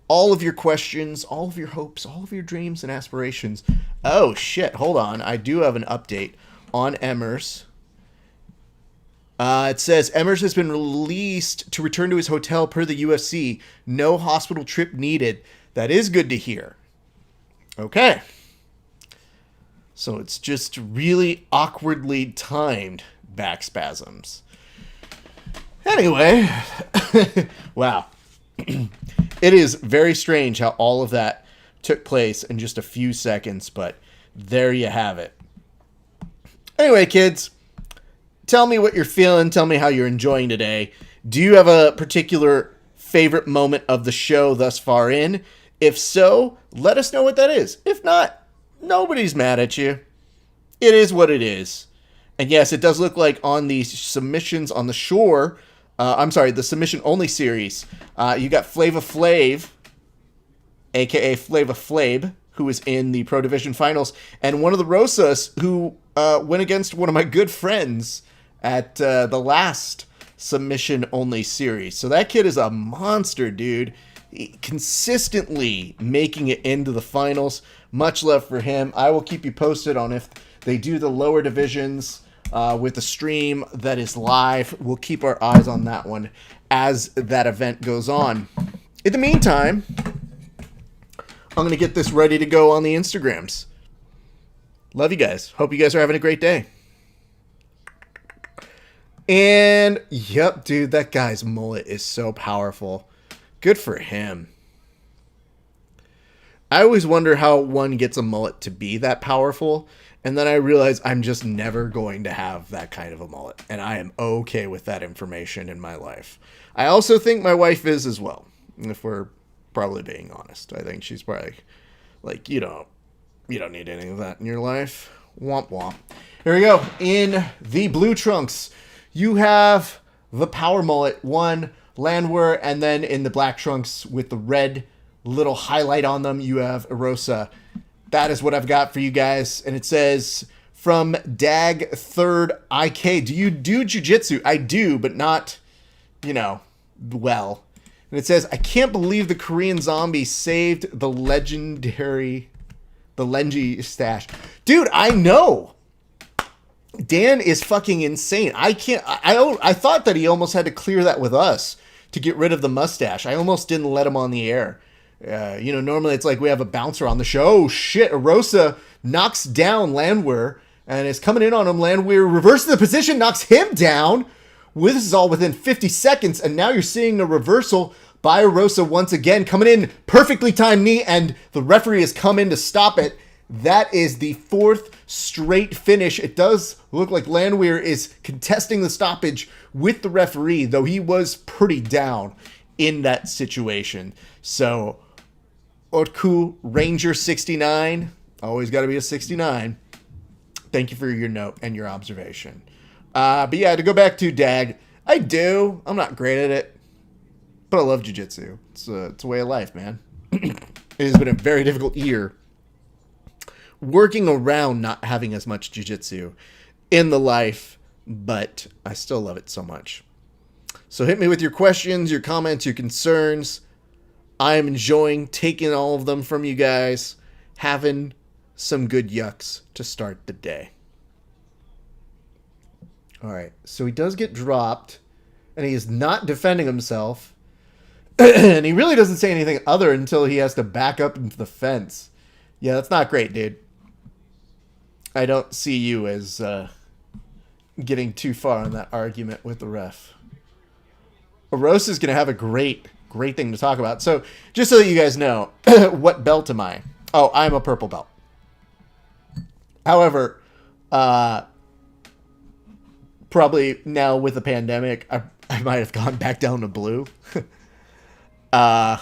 S1: all of your questions, all of your hopes, all of your dreams and aspirations. Oh, shit. Hold on. I do have an update on Emmers. It says, Emmers has been released to return to his hotel per the UFC. No hospital trip needed. That is good to hear. Okay. So it's just really awkwardly timed back spasms. Anyway, wow. It is very strange how all of that took place in just a few seconds, but there you have it. Anyway, kids, tell me what you're feeling. Tell me how you're enjoying today. Do you have a particular favorite moment of the show thus far in? If so, let us know what that is. If not, nobody's mad at you. It is what it is. And yes, it does look like on the submissions on the shore, the submission only series, you got Flava Flav, aka Flava Flav, who is in the Pro Division Finals, and one of the Rosas who went against one of my good friends at the last submission only series. So that kid is a monster, dude. Consistently making it into the finals. Much love for him. I will keep you posted on if they do the lower divisions with the stream that is live. We'll keep our eyes on that one as that event goes on. In the meantime, I'm going to get this ready to go on the Instagrams. Love you guys. Hope you guys are having a great day. And, yep, dude, that guy's mullet is so powerful. Good for him. I always wonder how one gets a mullet to be that powerful. And then I realize I'm just never going to have that kind of a mullet. And I am okay with that information in my life. I also think my wife is as well, if we're probably being honest. I think she's probably like, you don't need any of that in your life. Womp womp. Here we go. In the blue trunks, you have the power mullet, one Landwehr, and then in the black trunks with the red little highlight on them, you have Erosa. That is what I've got for you guys. And it says, from Dag Third IK, do you do jiu-jitsu? I do, but not, well. And it says, I can't believe the Korean zombie saved the Lengy stash. Dude, I know. Dan is fucking insane. I thought that he almost had to clear that with us to get rid of the mustache. I almost didn't let him on the air. Normally it's like we have a bouncer on the show. Oh shit, Erosa knocks down Landwehr and is coming in on him. Landwehr reverses the position, knocks him down. This is all within 50 seconds, and now you're seeing a reversal by Erosa once again, coming in, perfectly timed knee, and the referee has come in to stop it. That is the fourth straight finish. It does look like Landwehr is contesting the stoppage with the referee, though he was pretty down in that situation. So, Otku Ranger 69, always got to be a 69. Thank you for your note and your observation. But yeah, to go back to Dag, I do. I'm not great at it, but I love jiu-jitsu. It's a way of life, man. It has been a very difficult year working around not having as much jiu-jitsu in the life, but I still love it so much. So hit me with your questions, your comments, your concerns. I'm enjoying taking all of them from you guys, having some good yucks to start the day. All right, so he does get dropped, and he is not defending himself, and he really doesn't say anything other until he has to back up into the fence. Yeah, that's not great, dude. I don't see you as getting too far in that argument with the ref. Erosa is going to have a great thing to talk about. So, just so that you guys know, what belt am I? Oh, I'm a purple belt. However, probably now with the pandemic, I might have gone back down to blue. It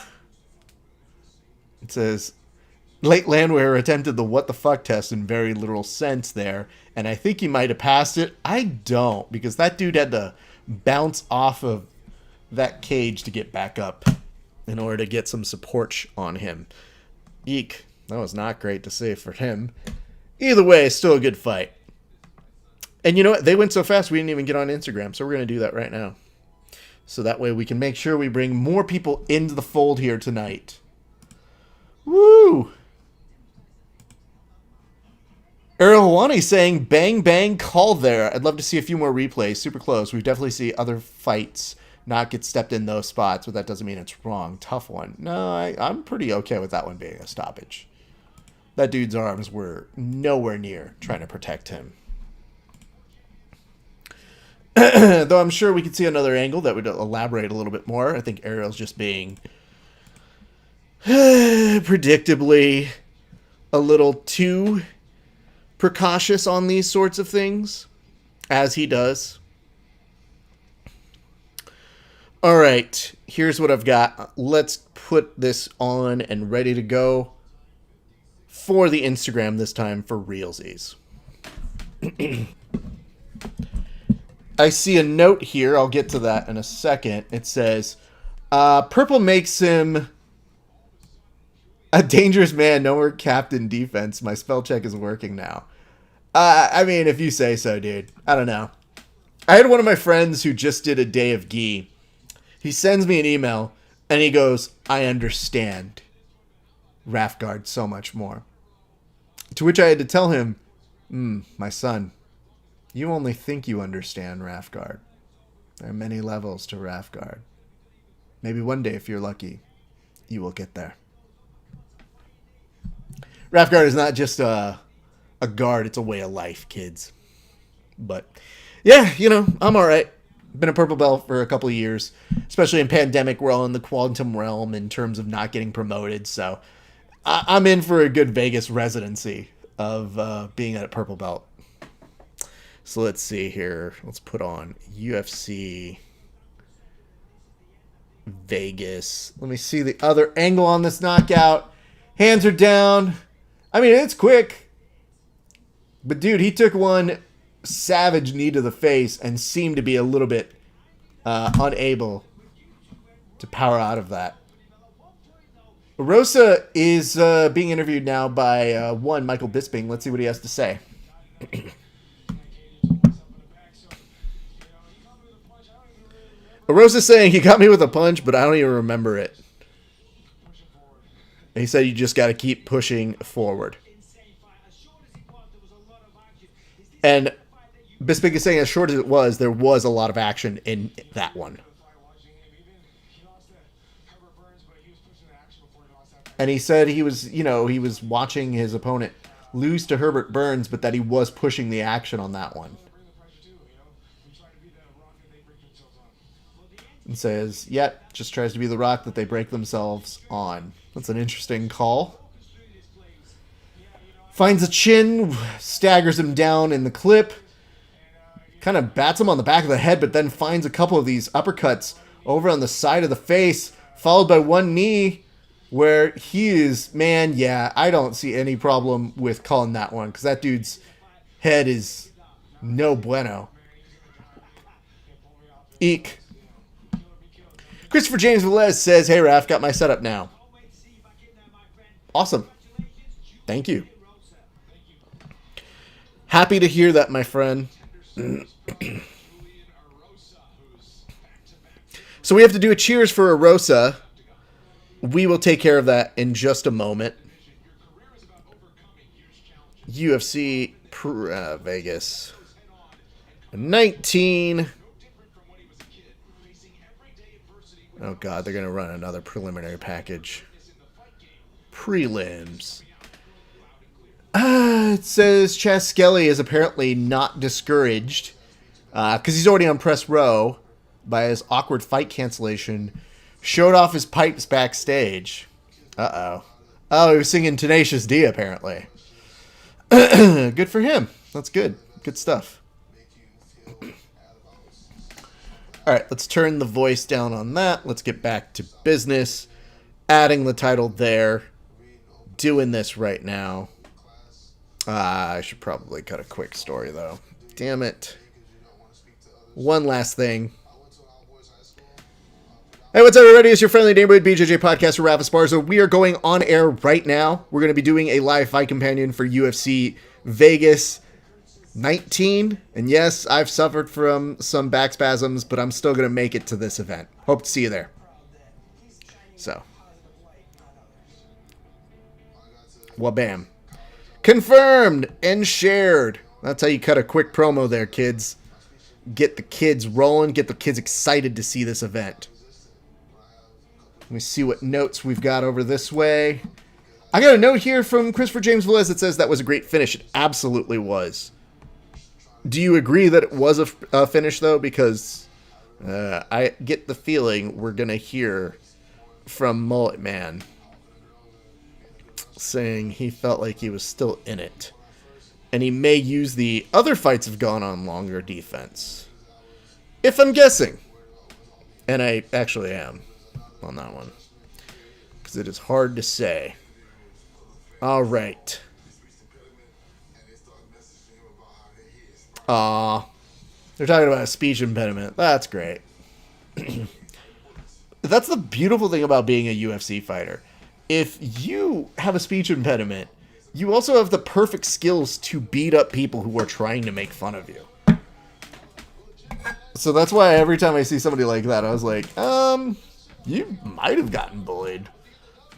S1: says, Late Landwehr attempted the what the fuck test in very literal sense there, and I think he might have passed it. I don't, because that dude had to bounce off of that cage to get back up in order to get some support on him. Eek. That was not great to see for him. Either way, still a good fight. And you know what? They went so fast we didn't even get on Instagram, so we're going to do that right now. So that way we can make sure we bring more people into the fold here tonight. Woo! Errol Hawani saying, bang, bang, call there. I'd love to see a few more replays. Super close. We definitely see other fights not get stepped in those spots, but that doesn't mean it's wrong. Tough one. No, I'm pretty okay with that one being a stoppage. That dude's arms were nowhere near trying to protect him. Though I'm sure we could see another angle that would elaborate a little bit more. I think Ariel's just being predictably a little too precautious on these sorts of things, as he does. All right, here's what I've got. Let's put this on and ready to go for the Instagram this time for realsies. I see a note here. I'll get to that in a second. It says, purple makes him a dangerous man. No more captain defense. My spell check is working now. I mean, if you say so, dude. I don't know. I had one of my friends who just did a day of gi. He sends me an email, and he goes, I understand Wrathguard so much more. To which I had to tell him, my son, you only think you understand Wrathguard. There are many levels to Wrathguard. Maybe one day, if you're lucky, you will get there. Wrathguard is not just a guard, it's a way of life, kids. But, yeah, I'm all right. Been a purple belt for a couple of years, especially in pandemic. We're all in the quantum realm in terms of not getting promoted. So I'm in for a good Vegas residency of being at a purple belt. So let's see here. Let's put on UFC Vegas. Let me see the other angle on this knockout. Hands are down. I mean, it's quick. But dude, he took one savage knee to the face and seemed to be a little bit unable to power out of that. Rosa is being interviewed now by Michael Bisping. Let's see what he has to say. Rosa's saying he got me with a punch, but I don't even remember it. And he said you just got to keep pushing forward. And Bisping is saying as short as it was, there was a lot of action in that one. And he said he was watching his opponent lose to Herbert Burns, but that he was pushing the action on that one. And says, just tries to be the rock that they break themselves on. That's an interesting call. Finds a chin, staggers him down in the clip. Kind of bats him on the back of the head, but then finds a couple of these uppercuts over on the side of the face, followed by one knee where he is, I don't see any problem with calling that one, because that dude's head is no bueno. Eek. Christopher James Velez says, hey, Raph, got my setup now. Awesome. Thank you. Happy to hear that, my friend. So we have to do a cheers for Arosa. We will take care of that in just a moment. UFC Vegas 19. Oh god, they're going to run another preliminary package. Prelims. It says Chaz Skelly is apparently not discouraged because he's already on press row by his awkward fight cancellation. Showed off his pipes backstage. Uh-oh. Oh, he was singing Tenacious D, apparently. Good for him. That's good. Good stuff. All right, let's turn the voice down on that. Let's get back to business. Adding the title there. Doing this right now. I should probably cut a quick story, though. Damn it. One last thing. Hey, what's up, everybody? It's your friendly neighborhood BJJ podcast for Raph Esparza. We are going on air right now. We're going to be doing a live fight companion for UFC Vegas 19. And yes, I've suffered from some back spasms, but I'm still going to make it to this event. Hope to see you there. So. Wabam. Confirmed and shared. That's how you cut a quick promo there, kids. Get the kids rolling. Get the kids excited to see this event. Let me see what notes we've got over this way. I got a note here from Christopher James Velez that says that was a great finish. It absolutely was. Do you agree that it was a finish, though? Because I get the feeling we're going to hear from Mullet Man saying he felt like he was still in it. and he may use the other fights have gone on longer defense. If I'm guessing. And I actually am on that one. Because it is hard to say. All right. They're talking about a speech impediment. That's great. That's the beautiful thing about being a UFC fighter. If you have a speech impediment, you also have the perfect skills to beat up people who are trying to make fun of you. So that's why every time I see somebody like that, I was like, you might have gotten bullied.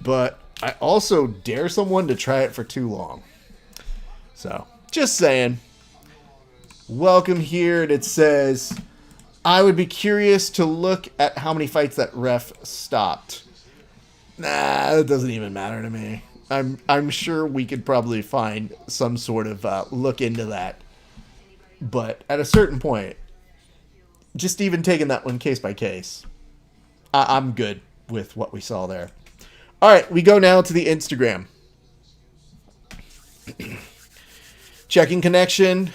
S1: But I also dare someone to try it for too long. So, just saying. Welcome here, and it says, I would be curious to look at how many fights that ref stopped. Nah, it doesn't even matter to me. I'm sure we could probably find some sort of look into that. But at a certain point, just even taking that one case by case, I'm good with what we saw there. All right, we go now to the Instagram. Checking connection.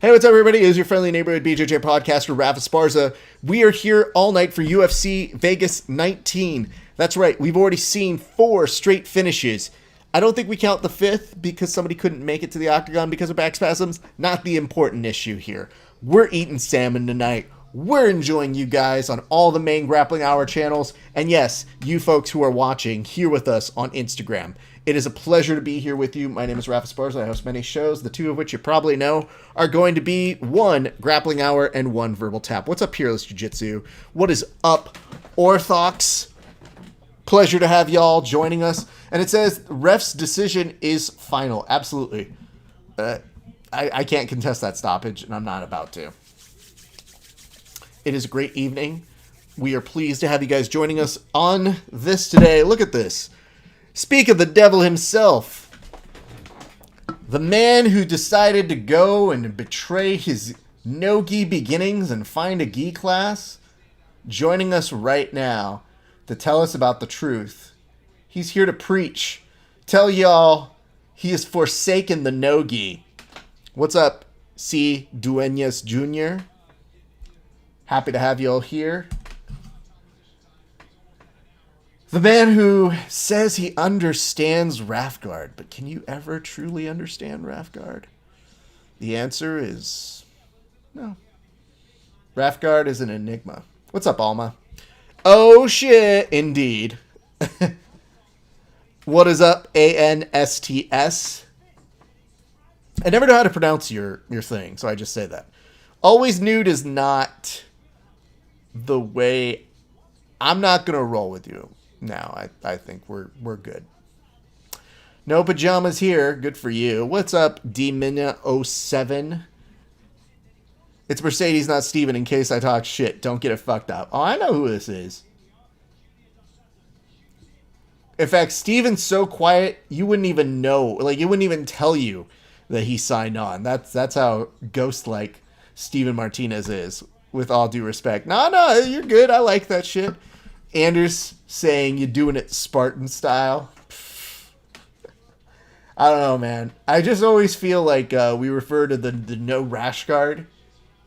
S1: Hey, what's up, everybody? It is your friendly neighborhood BJJ podcaster, Rafa Esparza. We are here all night for UFC Vegas 19. That's right, we've already seen 4 straight finishes. I don't think we count the 5th because somebody couldn't make it to the octagon because of back spasms. Not the important issue here. We're eating salmon tonight. We're enjoying you guys on all the main Grappling Hour channels. And yes, you folks who are watching here with us on Instagram. It is a pleasure to be here with you. My name is Rafa Esparza. I host many shows, the 2 of which you probably know are going to be 1 Grappling Hour and 1 Verbal Tap. What's up, Peerless Jiu-Jitsu? What is up, Orthox? Pleasure to have y'all joining us. And it says, ref's decision is final. Absolutely. I can't contest that stoppage, and I'm not about to. It is a great evening. We are pleased to have you guys joining us on this today. Look at this. Speak of the devil himself. The man who decided to go and betray his no-gi beginnings and find a gi class, joining us right now to tell us about the truth. He's here to preach. Tell y'all he has forsaken the no-gi. What's up, C. Duenas Jr.? Happy to have you all here. The man who says he understands Rafgard, but can you ever truly understand Rafgard? The answer is no. Rafgard is an enigma. What's up, Alma? Oh shit, indeed. What is up, ANSTS? I never know how to pronounce your thing, so I just say that. Always nude is not the way. I'm not gonna roll with you now. I think we're good. No pajamas here. Good for you. What's up, Demina07? It's Mercedes, not Steven, in case I talk shit. Don't get it fucked up. Oh, I know who this is. In fact, Steven's so quiet, you wouldn't even know. Like, it wouldn't even tell you that he signed on. That's how ghost-like Steven Martinez is, with all due respect. No, you're good. I like that shit. Anders saying you're doing it Spartan style. I don't know, man. I just always feel like we refer to the no rash guard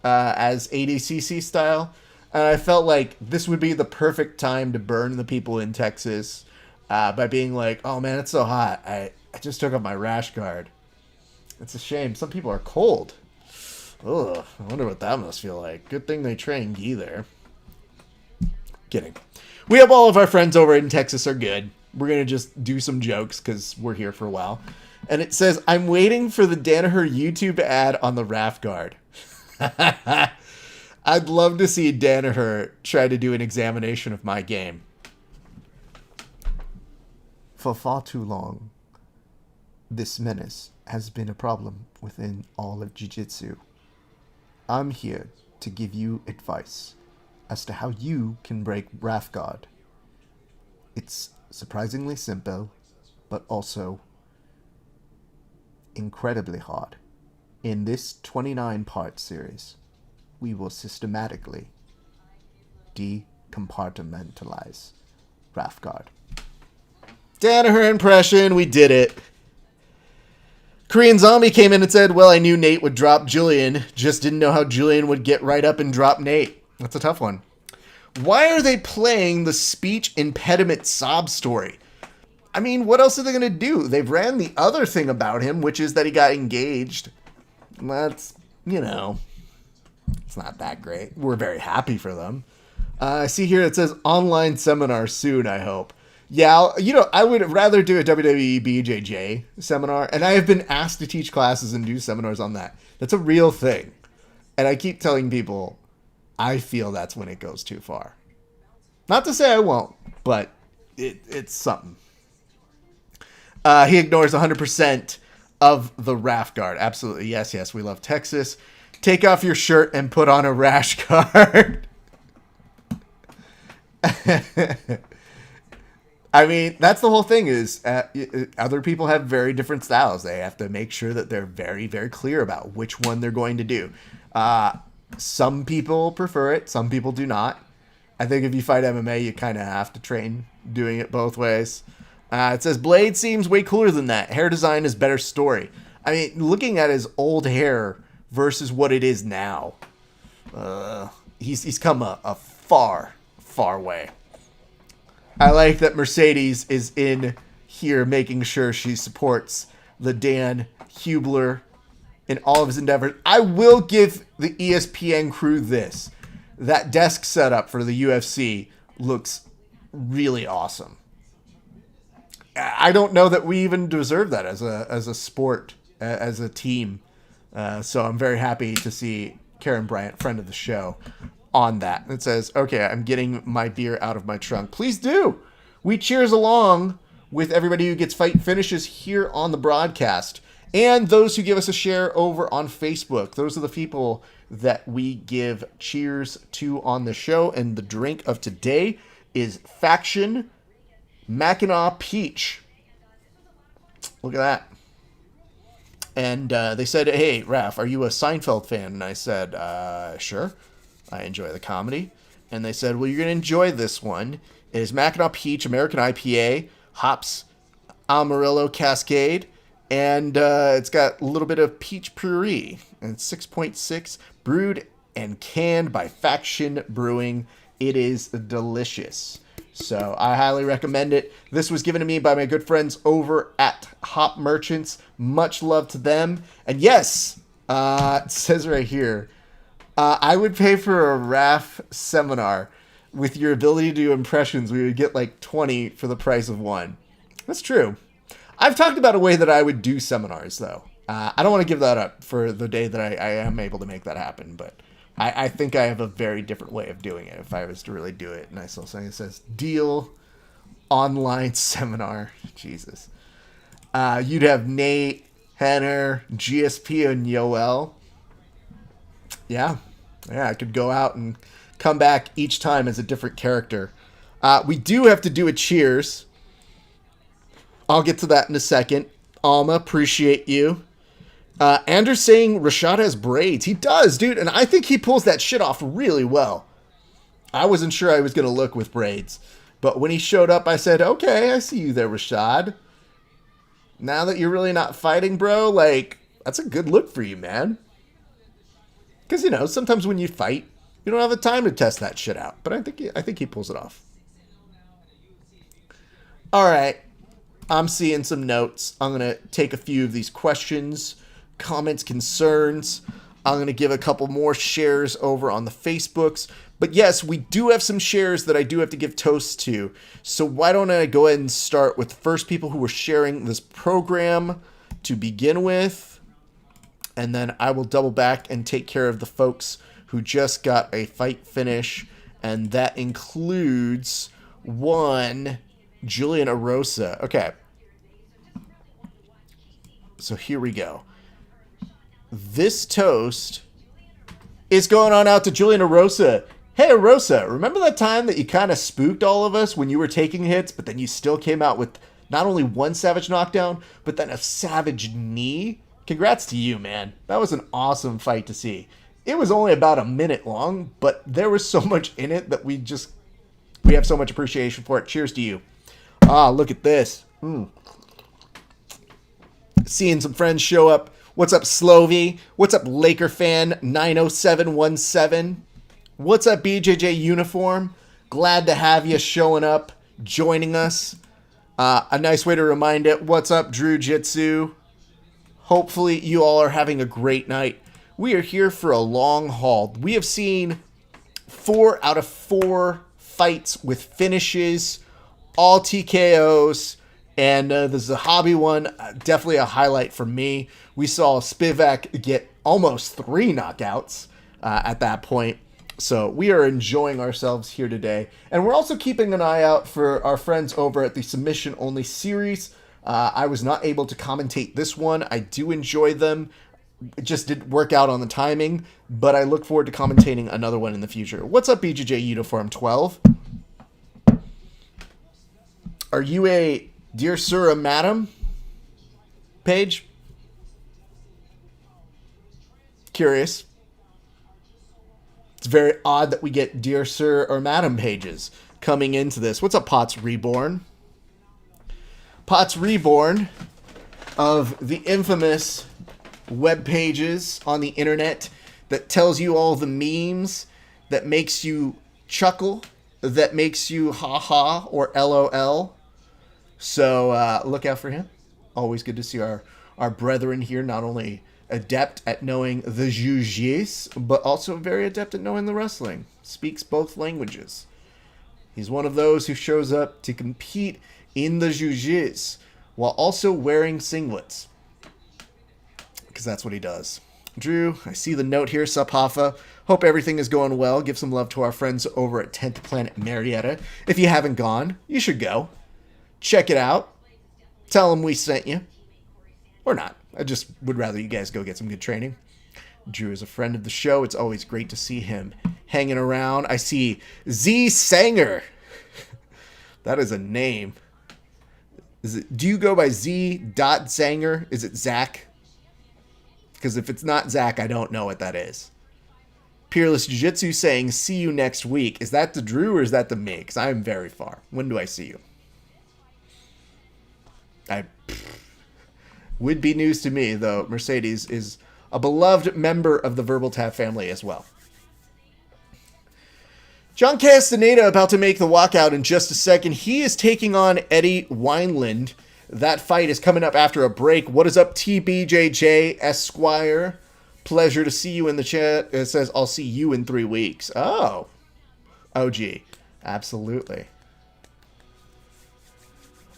S1: as ADCC style. And I felt like this would be the perfect time to burn the people in Texas by being like, oh man, it's so hot. I just took off my rash guard. It's a shame. Some people are cold. Ugh, I wonder what that must feel like. Good thing they train gi there. Kidding. We hope all of our friends over in Texas are good. We're going to just do some jokes because we're here for a while. And it says, I'm waiting for the Danaher YouTube ad on the Raf Guard. I'd love to see Danaher try to do an examination of my game. For far too long, this menace has been a problem within all of Jiu-Jitsu. I'm here to give you advice as to how you can break Raf Guard. It's surprisingly simple, but also incredibly hard. In this 29-part series, we will systematically decompartmentalize Raf Guard. Danaher impression, we did it. Korean Zombie came in and said, well, I knew Nate would drop Julian, just didn't know how Julian would get right up and drop Nate. That's a tough one. Why are they playing the speech impediment sob story? I mean, what else are they going to do? They've ran the other thing about him, which is that he got engaged. That's, it's not that great. We're very happy for them. I see here it says online seminar soon, I hope. Yeah, I would rather do a WWE BJJ seminar, and I have been asked to teach classes and do seminars on that. That's a real thing. And I keep telling people, I feel that's when it goes too far. Not to say I won't, but it's something. He ignores 100% of the raft guard. Absolutely. Yes, we love Texas. Take off your shirt and put on a rash guard. I mean, that's the whole thing is other people have very different styles. They have to make sure that they're very, very clear about which one they're going to do. Some people prefer it. Some people do not. I think if you fight MMA, you kind of have to train doing it both ways. It says, Blade seems way cooler than that. Hair design is better story. I mean, looking at his old hair versus what it is now, he's come a far, far way. I like that Mercedes is in here making sure she supports the Dan Hubler in all of his endeavors. I will give the ESPN crew this. That desk setup for the UFC looks really awesome. I don't know that we even deserve that as a sport, as a team. So I'm very happy to see Karen Bryant, friend of the show, on that. It says, okay, I'm getting my beer out of my trunk. Please do. We cheers along with everybody who gets fight finishes here on the broadcast and those who give us a share over on Facebook. Those are the people that we give cheers to on the show. And the drink of today is Faction Mackinac Peach. Look at that. And they said, hey, Raph, are you a Seinfeld fan? And I said, sure. I enjoy the comedy. And they said, well, you're going to enjoy this one. It is Mackinac Peach American IPA, hops Amarillo Cascade, and it's got a little bit of peach puree. And it's 6.6, brewed and canned by Faction Brewing. It is delicious. So I highly recommend it. This was given to me by my good friends over at Hop Merchants. Much love to them. And yes, it says right here, I would pay for a RAF seminar. With your ability to do impressions, we would get like 20 for the price of one. That's true. I've talked about a way that I would do seminars, though. I don't want to give that up for the day that I am able to make that happen, but I think I have a very different way of doing it if I was to really do it. Nice little thing. It says, deal online seminar. Jesus. You'd have Nate, Henner, GSP, and Yoel. Yeah, I could go out and come back each time as a different character. We do have to do a cheers. I'll get to that in a second. Alma, appreciate you. Anders saying Rashad has braids. He does, dude, and I think he pulls that shit off really well. I wasn't sure I was going to look with braids, but when he showed up, I said, okay, I see you there, Rashad. Now that you're really not fighting, bro, like, that's a good look for you, man. Because, sometimes when you fight, you don't have the time to test that shit out. But I think he pulls it off. All right. I'm seeing some notes. I'm going to take a few of these questions, comments, concerns. I'm going to give a couple more shares over on the Facebooks. But yes, we do have some shares that I do have to give toasts to. So why don't I go ahead and start with the first people who were sharing this program to begin with. And then I will double back and take care of the folks who just got a fight finish, and that includes one, Julian Arosa. Okay. So here we go. This toast is going on out to Julian Arosa. Hey, Arosa, remember that time that you kind of spooked all of us when you were taking hits, but then you still came out with not only one savage knockdown, but then a savage knee? Congrats to you, man. That was an awesome fight to see. It was only about a minute long, but there was so much in it that we have so much appreciation for it. Cheers to you. Ah, look at this. Seeing some friends show up. What's up, Slovey? What's up, Laker fan 90717? What's up, BJJ Uniform? Glad to have you showing up, joining us. A nice way to remind it. What's up, Drew Jitsu? Hopefully you all are having a great night. We are here for a long haul. We have seen 4 out of 4 fights with finishes, all TKOs, and this is a hobby one, definitely a highlight for me. We saw Spivak get almost 3 knockouts at that point. So we are enjoying ourselves here today. And we're also keeping an eye out for our friends over at the Submission Only series. I was not able to commentate this one. I do enjoy them. It just didn't work out on the timing, but I look forward to commentating another one in the future. What's up, BJJ Uniform 12? Are you a Dear Sir or Madam page? Curious. It's very odd that we get Dear Sir or Madam pages coming into this. What's up, Potts Reborn? Potts Reborn of the infamous web pages on the internet that tells you all the memes, that makes you chuckle, that makes you ha-ha or LOL. So look out for him. Always good to see our brethren here, not only adept at knowing the jiu-jitsu, but also very adept at knowing the wrestling. Speaks both languages. He's one of those who shows up to compete in the jiu-jitsu while also wearing singlets. Because that's what he does. Drew, I see the note here, Sup Hoffa. Hope everything is going well. Give some love to our friends over at 10th Planet Marietta. If you haven't gone, you should go. Check it out. Tell them we sent you. Or not. I just would rather you guys go get some good training. Drew is a friend of the show. It's always great to see him hanging around. I see Z Sanger. That is a name. Do you go by Z. Sanger? Is it Zach? Because if it's not Zach, I don't know what that is. Peerless Jiu-Jitsu saying, see you next week. Is that the Drew or is that the me? Because I am very far. When do I see you? Would be news to me, though Mercedes is a beloved member of the Verbal Tap family as well. John Castaneda about to make the walkout in just a second. He is taking on Eddie Wineland. That fight is coming up after a break. What is up, TBJJ Esquire? Pleasure to see you in the chat. It says, I'll see you in 3 weeks. Oh. OG. Absolutely.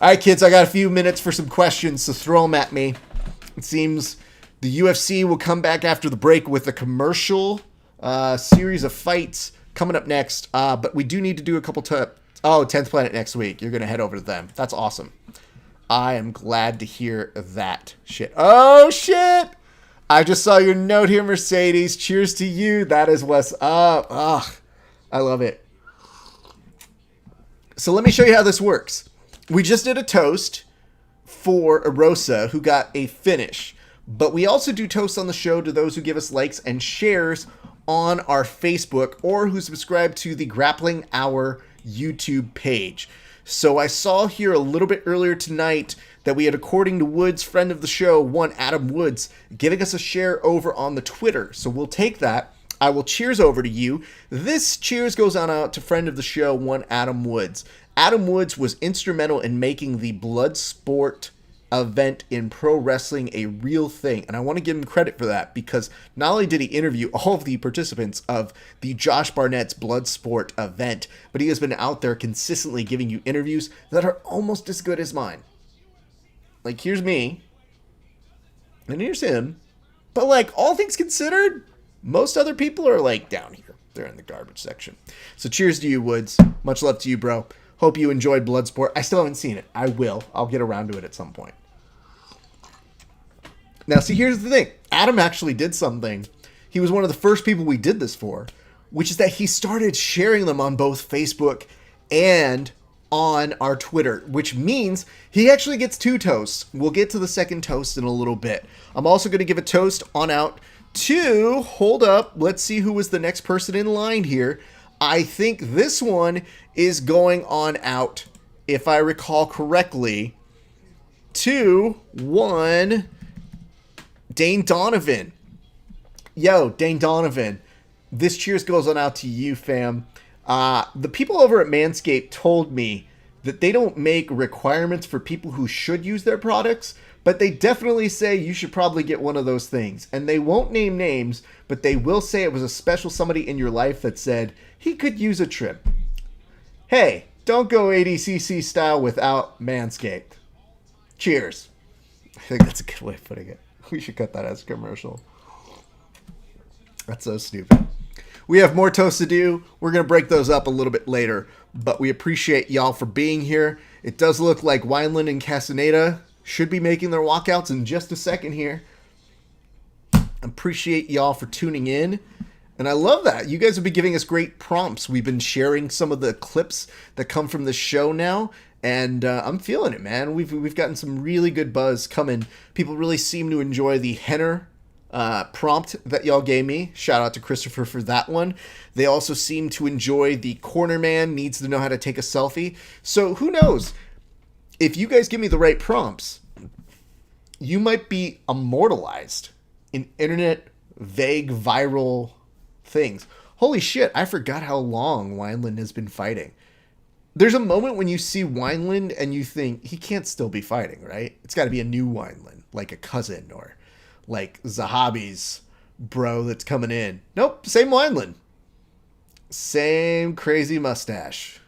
S1: All right, kids, I got a few minutes for some questions, so throw them at me. It seems the UFC will come back after the break with a commercial series of fights coming up next. But we do need to do a couple 10th Planet next week. You're going to head over to them. That's awesome. I am glad to hear that shit. Oh, shit! I just saw your note here, Mercedes. Cheers to you. That is what's up. Ugh, I love it. So let me show you how this works. We just did a toast for Erosa, who got a finish. But we also do toasts on the show to those who give us likes and shares on our Facebook or who subscribe to the Grappling Hour YouTube page. So I saw here a little bit earlier tonight that we had, according to Woods, friend of the show, one Adam Woods, giving us a share over on the Twitter. So we'll take that. I will cheers over to you. This cheers goes on out to friend of the show, one Adam Woods. Adam Woods was instrumental in making the blood sport event in pro wrestling a real thing. And I want to give him credit for that because not only did he interview all of the participants of the Josh Barnett's blood sport event, but he has been out there consistently giving you interviews that are almost as good as mine. Like, here's me, and here's him. But, like, all things considered, most other people are, like, down here. They're in the garbage section. So cheers to you, Woods. Much love to you, bro. Hope you enjoyed Bloodsport. I still haven't seen it. I will. I'll get around to it at some point. Now, see, here's the thing. Adam actually did something. He was one of the first people we did this for, which is that he started sharing them on both Facebook and on our Twitter, which means he actually gets 2 toasts. We'll get to the second toast in a little bit. I'm also going to give a toast on out to, hold up, let's see who was the next person in line here. I think this one is going on out, if I recall correctly, 2, 1. Dane Donovan. Yo, Dane Donovan. This cheers goes on out to you, fam. The people over at Manscaped told me that they don't make requirements for people who should use their products, but they definitely say you should probably get one of those things. And they won't name names, but they will say it was a special somebody in your life that said he could use a trim. Hey, don't go ADCC style without Manscaped. Cheers. I think that's a good way of putting it. We should cut that as a commercial. That's so stupid. We have more toasts to do. We're going to break those up a little bit later, but we appreciate y'all for being here. It does look like Wineland and Castaneda should be making their walkouts in just a second here. Appreciate y'all for tuning in. And I love that. You guys have been giving us great prompts. We've been sharing some of the clips that come from the show now, and I'm feeling it, man. We've gotten some really good buzz coming. People really seem to enjoy the Henner prompt that y'all gave me. Shout out to Christopher for that one. They also seem to enjoy the corner man needs to know how to take a selfie. So who knows? If you guys give me the right prompts, you might be immortalized in internet vague viral things. Holy shit, I forgot how long Wineland has been fighting. There's a moment when you see Wineland and you think he can't still be fighting, right? It's got to be a new Wineland, like a cousin or like Zahabi's bro that's coming in. Nope, same Wineland. Same crazy mustache.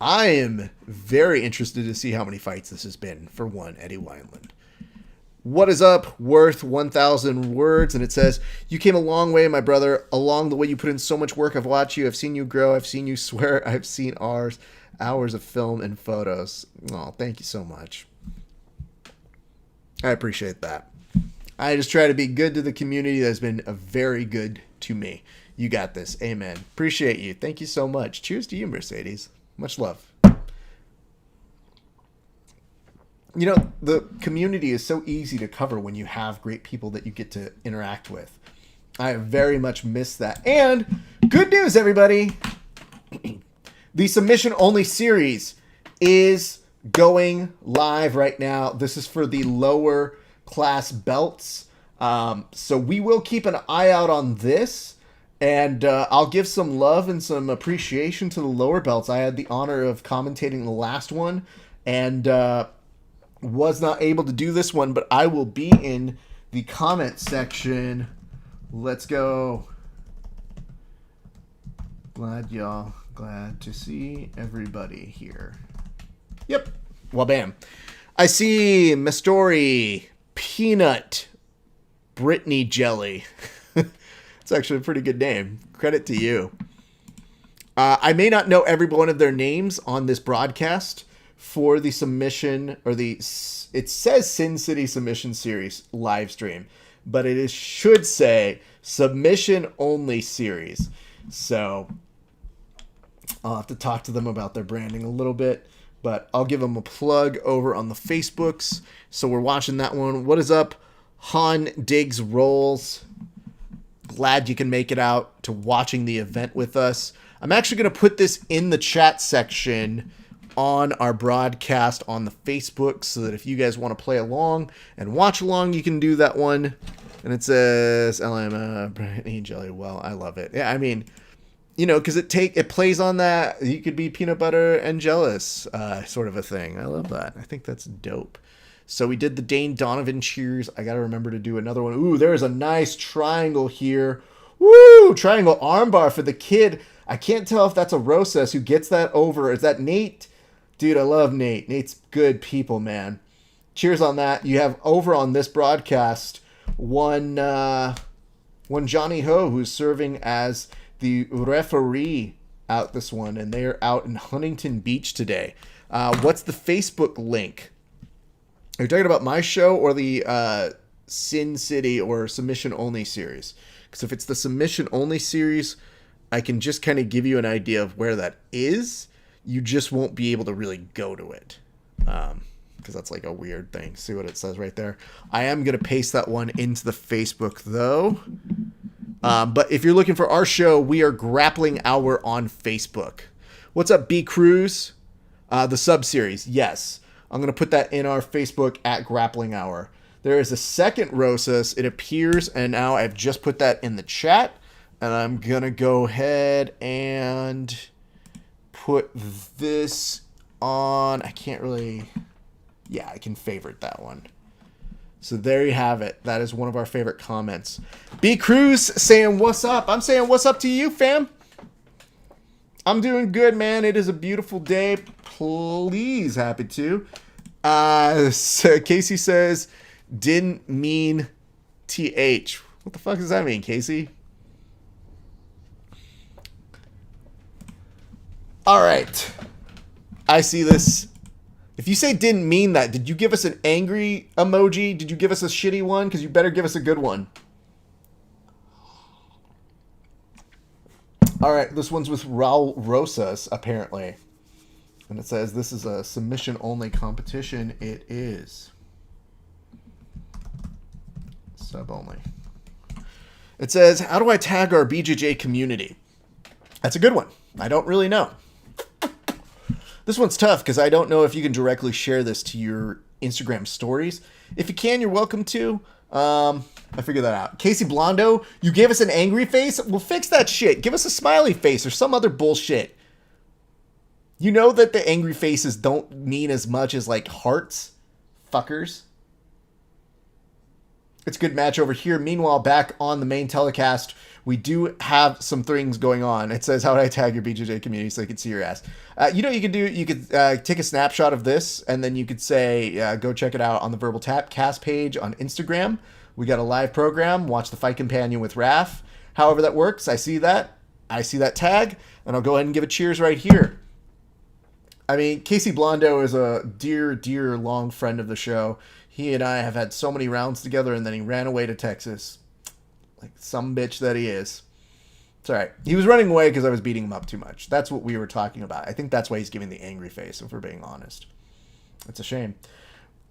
S1: I am very interested to see how many fights this has been for one Eddie Wineland. What is up? Worth 1,000 words. And it says, you came a long way, my brother, along the way you put in so much work. I've watched you. I've seen you grow. I've seen you swear. I've seen hours of film and photos. Oh, thank you so much. I appreciate that. I just try to be good to the community that's been very good to me. You got this. Amen. Appreciate you. Thank you so much. Cheers to you, Mercedes. Much love. You know, the community is so easy to cover when you have great people that you get to interact with. I very much miss that. And good news, everybody. The submission only series is going live right now. This is for the lower class belts. So we will keep an eye out on this. And I'll give some love and some appreciation to the lower belts. I had the honor of commentating the last one. And was not able to do this one, but I will be in the comment section. Let's go. Glad to see everybody here. Yep. Well, bam. I see Mistori, Peanut, Brittany Jelly. It's actually a pretty good name. Credit to you. I may not know every one of their names on this broadcast for the submission, or it says Sin City Submission Series live stream, but should say submission only series. So I'll have to talk to them about their branding a little bit, but I'll give them a plug over on the Facebooks. So we're watching that one. What is up? Han Diggs Rolls. Glad you can make it out to watching the event with us. I'm actually going to put this in the chat section on our broadcast on the Facebook, so that if you guys want to play along and watch along, you can do that one. And it says LM Brittany Jelly. Well, I love it. Yeah, I mean, you know, because it plays on that you could be peanut butter and jealous sort of a thing. I love that. I think that's dope. So we did the Dane Donovan cheers. I got to remember to do another one. Ooh, there's a nice triangle here. Woo! Triangle armbar for the kid. I can't tell if that's a Rosas who gets that over. Is that Nate? Dude, I love Nate. Nate's good people, man. Cheers on that. You have over on this broadcast one Johnny Ho, who's serving as the referee out this one, and they are out in Huntington Beach today. What's the Facebook link? Are you talking about my show or the Sin City or Submission Only series? Because if it's the Submission Only series, I can just kind of give you an idea of where that is. You just won't be able to really go to it. Because that's like a weird thing. See what it says right there? I am going to paste that one into the Facebook, though. But if you're looking for our show, we are Grappling Hour on Facebook. What's up, B Cruz? The sub-series, yes. I'm going to put that in our Facebook at Grappling Hour. There is a second Rosas, it appears, and now I've just put that in the chat. And I'm going to go ahead and put this on. I can't really... Yeah, I can favorite that one. So there you have it. That is one of our favorite comments. B Cruz saying what's up. I'm saying what's up to you, fam. I'm doing good, man. It is a beautiful day. Please, happy to. So Casey says, didn't mean TH. What the fuck does that mean, Casey? All right. I see this. If you say didn't mean that, did you give us an angry emoji? Did you give us a shitty one? Because you better give us a good one. All right, this one's with Raul Rosas, apparently. And it says this is a submission-only competition. It is. Sub-only. It says, how do I tag our BJJ community? That's a good one. I don't really know. This one's tough because I don't know if you can directly share this to your Instagram stories. If you can, you're welcome to. I figured that out. Casey Blondo, you gave us an angry face? Well, fix that shit. Give us a smiley face or some other bullshit. You know that the angry faces don't mean as much as like hearts? Fuckers. It's a good match over here. Meanwhile, back on the main telecast, we do have some things going on. It says, how would I tag your BJJ community so I can see your ass? You know what you could do? You could take a snapshot of this, and then you could say, go check it out on the Verbal Tap cast page on Instagram. We got a live program. Watch the Fight Companion with Raph. However that works, I see that. I see that tag, and I'll go ahead and give a cheers right here. I mean, Casey Blondo is a dear, dear long friend of the show. He and I have had so many rounds together, and then he ran away to Texas. Like some bitch that he is. It's all right. He was running away because I was beating him up too much. That's what we were talking about. I think that's why he's giving the angry face, if we're being honest. It's a shame.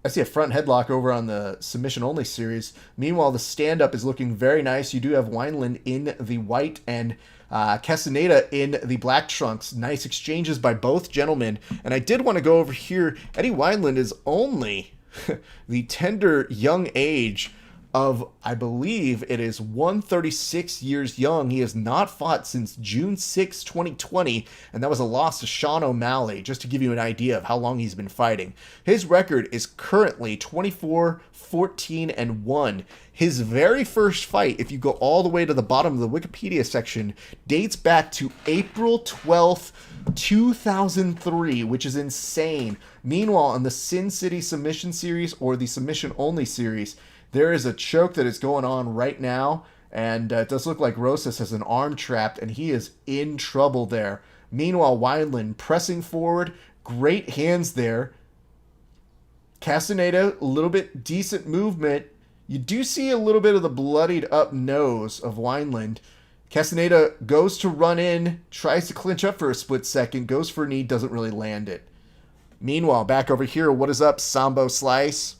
S1: I see a front headlock over on the submission-only series. Meanwhile, the stand-up is looking very nice. You do have Wineland in the white and Castaneda in the black trunks. Nice exchanges by both gentlemen. And I did want to go over here. Eddie Wineland is only the tender young age of, I believe it is 136 years young. He has not fought since June 6, 2020, and that was a loss to Sean O'Malley, just to give you an idea of how long he's been fighting. His record is currently 24-14-1. His very first fight, if you go all the way to the bottom of the Wikipedia section, dates back to April 12th, 2003, which is insane. Meanwhile, in the Sin City Submission Series or the Submission Only Series, there is a choke that is going on right now, and it does look like Rosas has an arm trapped, and he is in trouble there. Meanwhile, Wineland pressing forward, great hands there. Castaneda, a little bit decent movement. You do see a little bit of the bloodied up nose of Wineland. Castaneda goes to run in, tries to clinch up for a split second, goes for a knee, doesn't really land it. Meanwhile, back over here, what is up, Sambo Slice?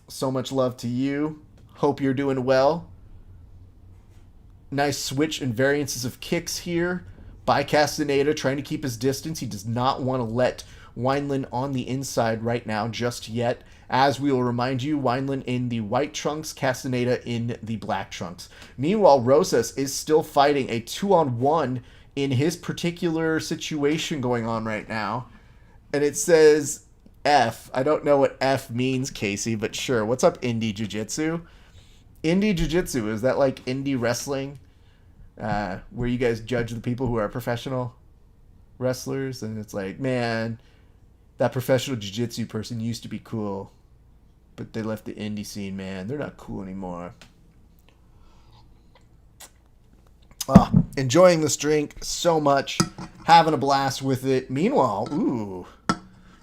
S1: So much love to you. Hope you're doing well. Nice switch and variances of kicks here by Castaneda, trying to keep his distance. He does not want to let Wineland on the inside right now just yet. As we will remind you, Wineland in the white trunks, Castaneda in the black trunks. Meanwhile, Rosas is still fighting a 2-on-1 in his particular situation going on right now. And it says F. I don't know what F means, Casey, but sure. What's up, indie jiu-jitsu? Indie jiu-jitsu, is that like indie wrestling? Where you guys judge the people who are professional wrestlers? And it's like, man, that professional jiu-jitsu person used to be cool, but they left the indie scene, man. They're not cool anymore. Enjoying this drink so much. Having a blast with it. Meanwhile, ooh,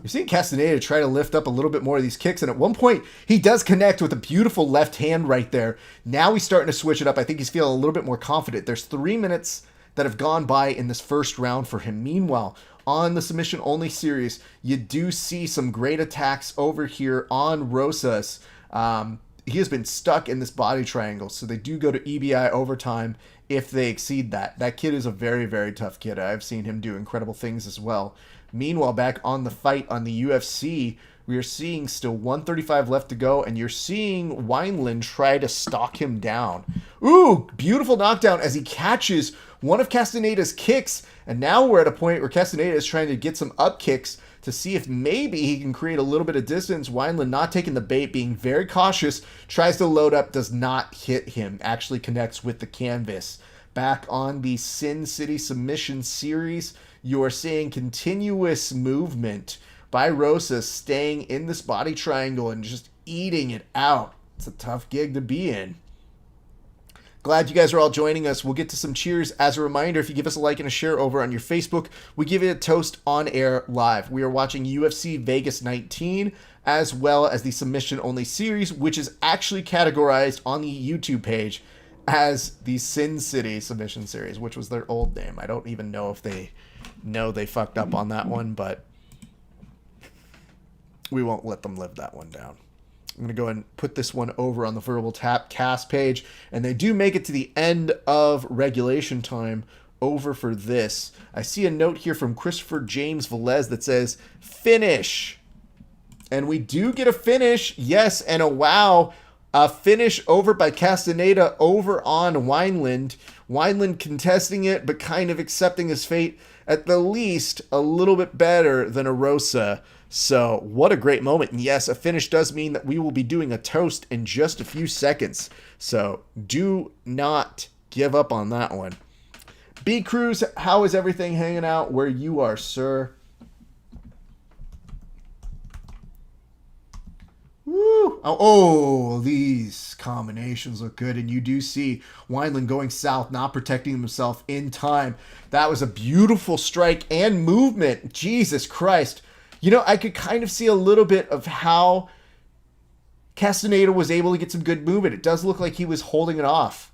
S1: you're seeing Castaneda try to lift up a little bit more of these kicks, and at one point, he does connect with a beautiful left hand right there. Now he's starting to switch it up. I think he's feeling a little bit more confident. There's 3 minutes that have gone by in this first round for him. Meanwhile, on the submission-only series, you do see some great attacks over here on Rosas. He has been stuck in this body triangle, so they do go to EBI overtime if they exceed that. That kid is a very, very tough kid. I've seen him do incredible things as well. Meanwhile, back on the fight on the UFC, we are seeing still 135 left to go, and you're seeing Wineland try to stalk him down. Ooh, beautiful knockdown as he catches one of Castaneda's kicks, and now we're at a point where Castaneda is trying to get some up kicks to see if maybe he can create a little bit of distance. Wineland not taking the bait, being very cautious, tries to load up, does not hit him, actually connects with the canvas. Back on the Sin City Submission Series, you are seeing continuous movement by Rosas, staying in this body triangle and just eating it out. It's a tough gig to be in. Glad you guys are all joining us. We'll get to some cheers. As a reminder, if you give us a like and a share over on your Facebook, we give you a toast on air live. We are watching UFC Vegas 19 as well as the submission only series, which is actually categorized on the YouTube page as the Sin City Submission Series, which was their old name. I don't even know if they know they fucked up on that one, but we won't let them live that one down. I'm going to go ahead and put this one over on the Verbal Tap cast page, and they do make it to the end of regulation time over for this. I see a note here from Christopher James Velez that says, finish. And we do get a finish, yes, and a wow. A finish over by Castaneda over on Wineland. Wineland contesting it, but kind of accepting his fate. At the least, a little bit better than Arosa. So, what a great moment. And yes, a finish does mean that we will be doing a toast in just a few seconds. So, do not give up on that one. B. Cruz, how is everything hanging out where you are, sir? Woo! Oh, these combinations look good. And you do see Wineland going south, not protecting himself in time. That was a beautiful strike and movement. Jesus Christ. You know, I could kind of see a little bit of how Castaneda was able to get some good movement. It does look like he was holding it off.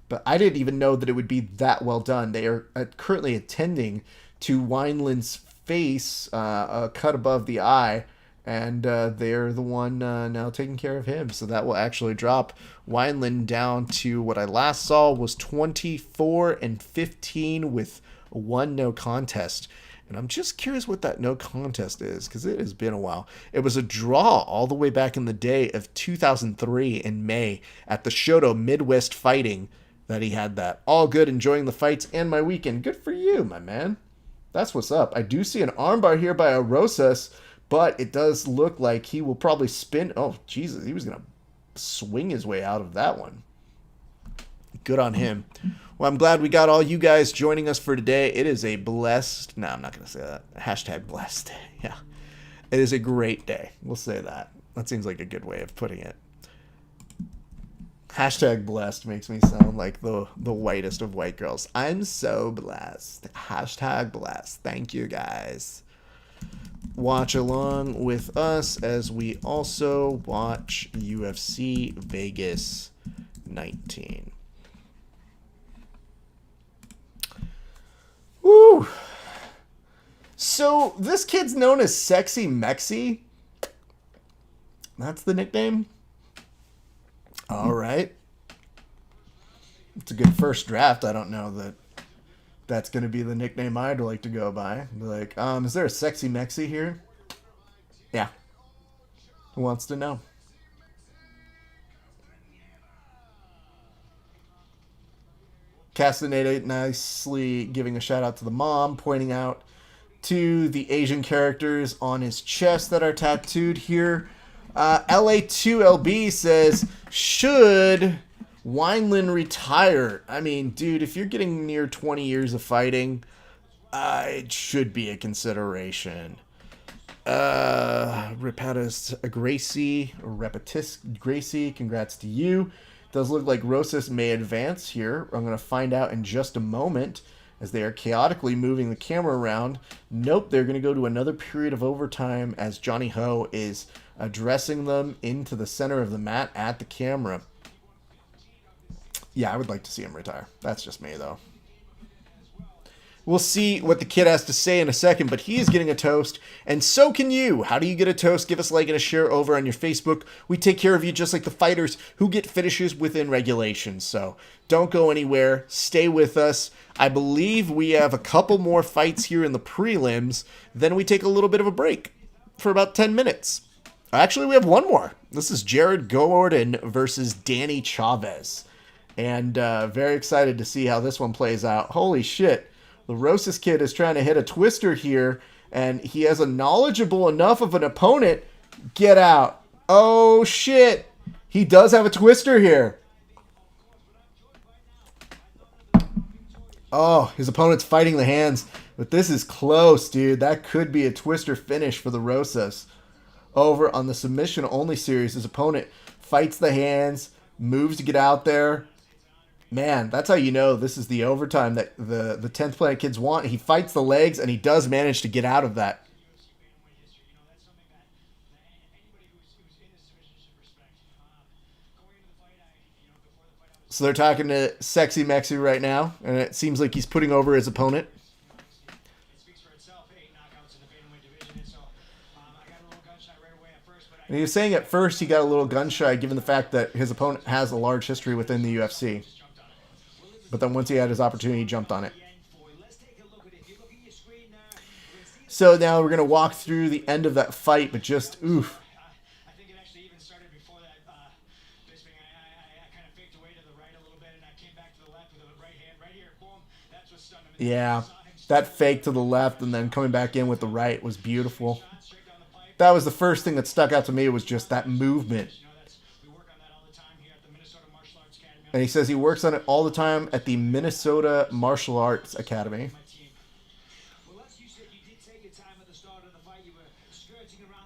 S1: But I didn't even know that it would be that well done. They are currently attending to Wineland's face, a cut above the eye. And they're the one now taking care of him. So that will actually drop Wineland down to what I last saw was 24-15 with one no contest. And I'm just curious what that no contest is, because it has been a while. It was a draw all the way back in the day of 2003 in May at the Shoto Midwest Fighting that he had that. All good, enjoying the fights and my weekend. Good for you, my man. That's what's up. I do see an armbar here by Arosas, but it does look like he will probably spin. Oh, Jesus, he was going to swing his way out of that one. Good on him. Well, I'm glad we got all you guys joining us for today. It is a blessed... No, I'm not going to say that. Hashtag blessed. Yeah. It is a great day. We'll say that. That seems like a good way of putting it. Hashtag blessed makes me sound like the whitest of white girls. I'm so blessed. Hashtag blessed. Thank you, guys. Watch along with us as we also watch UFC Vegas 19. Woo! So, this kid's known as Sexy Mexi. That's the nickname? Alright. It's a good first draft. I don't know that that's going to be the nickname I'd like to go by. Be like, is there a Sexy Mexi here? Yeah. Who wants to know? Castaneda nicely giving a shout out to the mom, pointing out to the Asian characters on his chest that are tattooed here. LA2LB says, should Wineland retire? I mean, dude, if you're getting near 20 years of fighting, it should be a consideration. Repatis Gracie, congrats to you. Does look like Rosas may advance here. I'm going to find out in just a moment as they are chaotically moving the camera around. Nope, they're going to go to another period of overtime as Johnny Ho is addressing them into the center of the mat at the camera. Yeah, I would like to see him retire. That's just me, though. We'll see what the kid has to say in a second, but he is getting a toast, and so can you. How do you get a toast? Give us a like and a share over on your Facebook. We take care of you just like the fighters who get finishes within regulations. So don't go anywhere. Stay with us. I believe we have a couple more fights here in the prelims. Then we take a little bit of a break for about 10 minutes. Actually, we have one more. This is Jared Gordon versus Danny Chavez. And very excited to see how this one plays out. Holy shit. The Rosas kid is trying to hit a twister here, and he has a knowledgeable enough of an opponent. Get out. Oh, shit. He does have a twister here. Oh, his opponent's fighting the hands, but this is close, dude. That could be a twister finish for the Rosas. Over on the submission-only series, his opponent fights the hands, moves to get out there. Man, that's how you know this is the overtime that the 10th Planet kids want. He fights the legs, and he does manage to get out of that. So they're talking to Sexy Mexi right now, and it seems like he's putting over his opponent. And he was saying at first he got a little gun-shy given the fact that his opponent has a large history within the UFC. But then once he had his opportunity, he jumped on it. So now we're going to walk through the end of that fight, but just, oof. Yeah, that fake to the left and then coming back in with the right was beautiful. That was the first thing that stuck out to me, was just that movement. And he says he works on it all the time at the Minnesota Martial Arts Academy.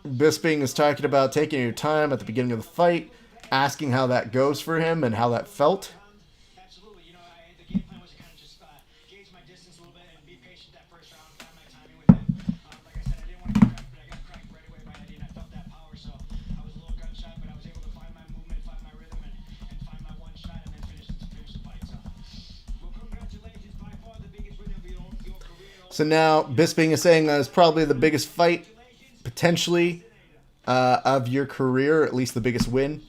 S1: Bisping is talking about taking your time at the beginning of the fight, asking how that goes for him and how that felt. So now Bisping is saying that it's probably the biggest fight, potentially, of your career, or at least the biggest win.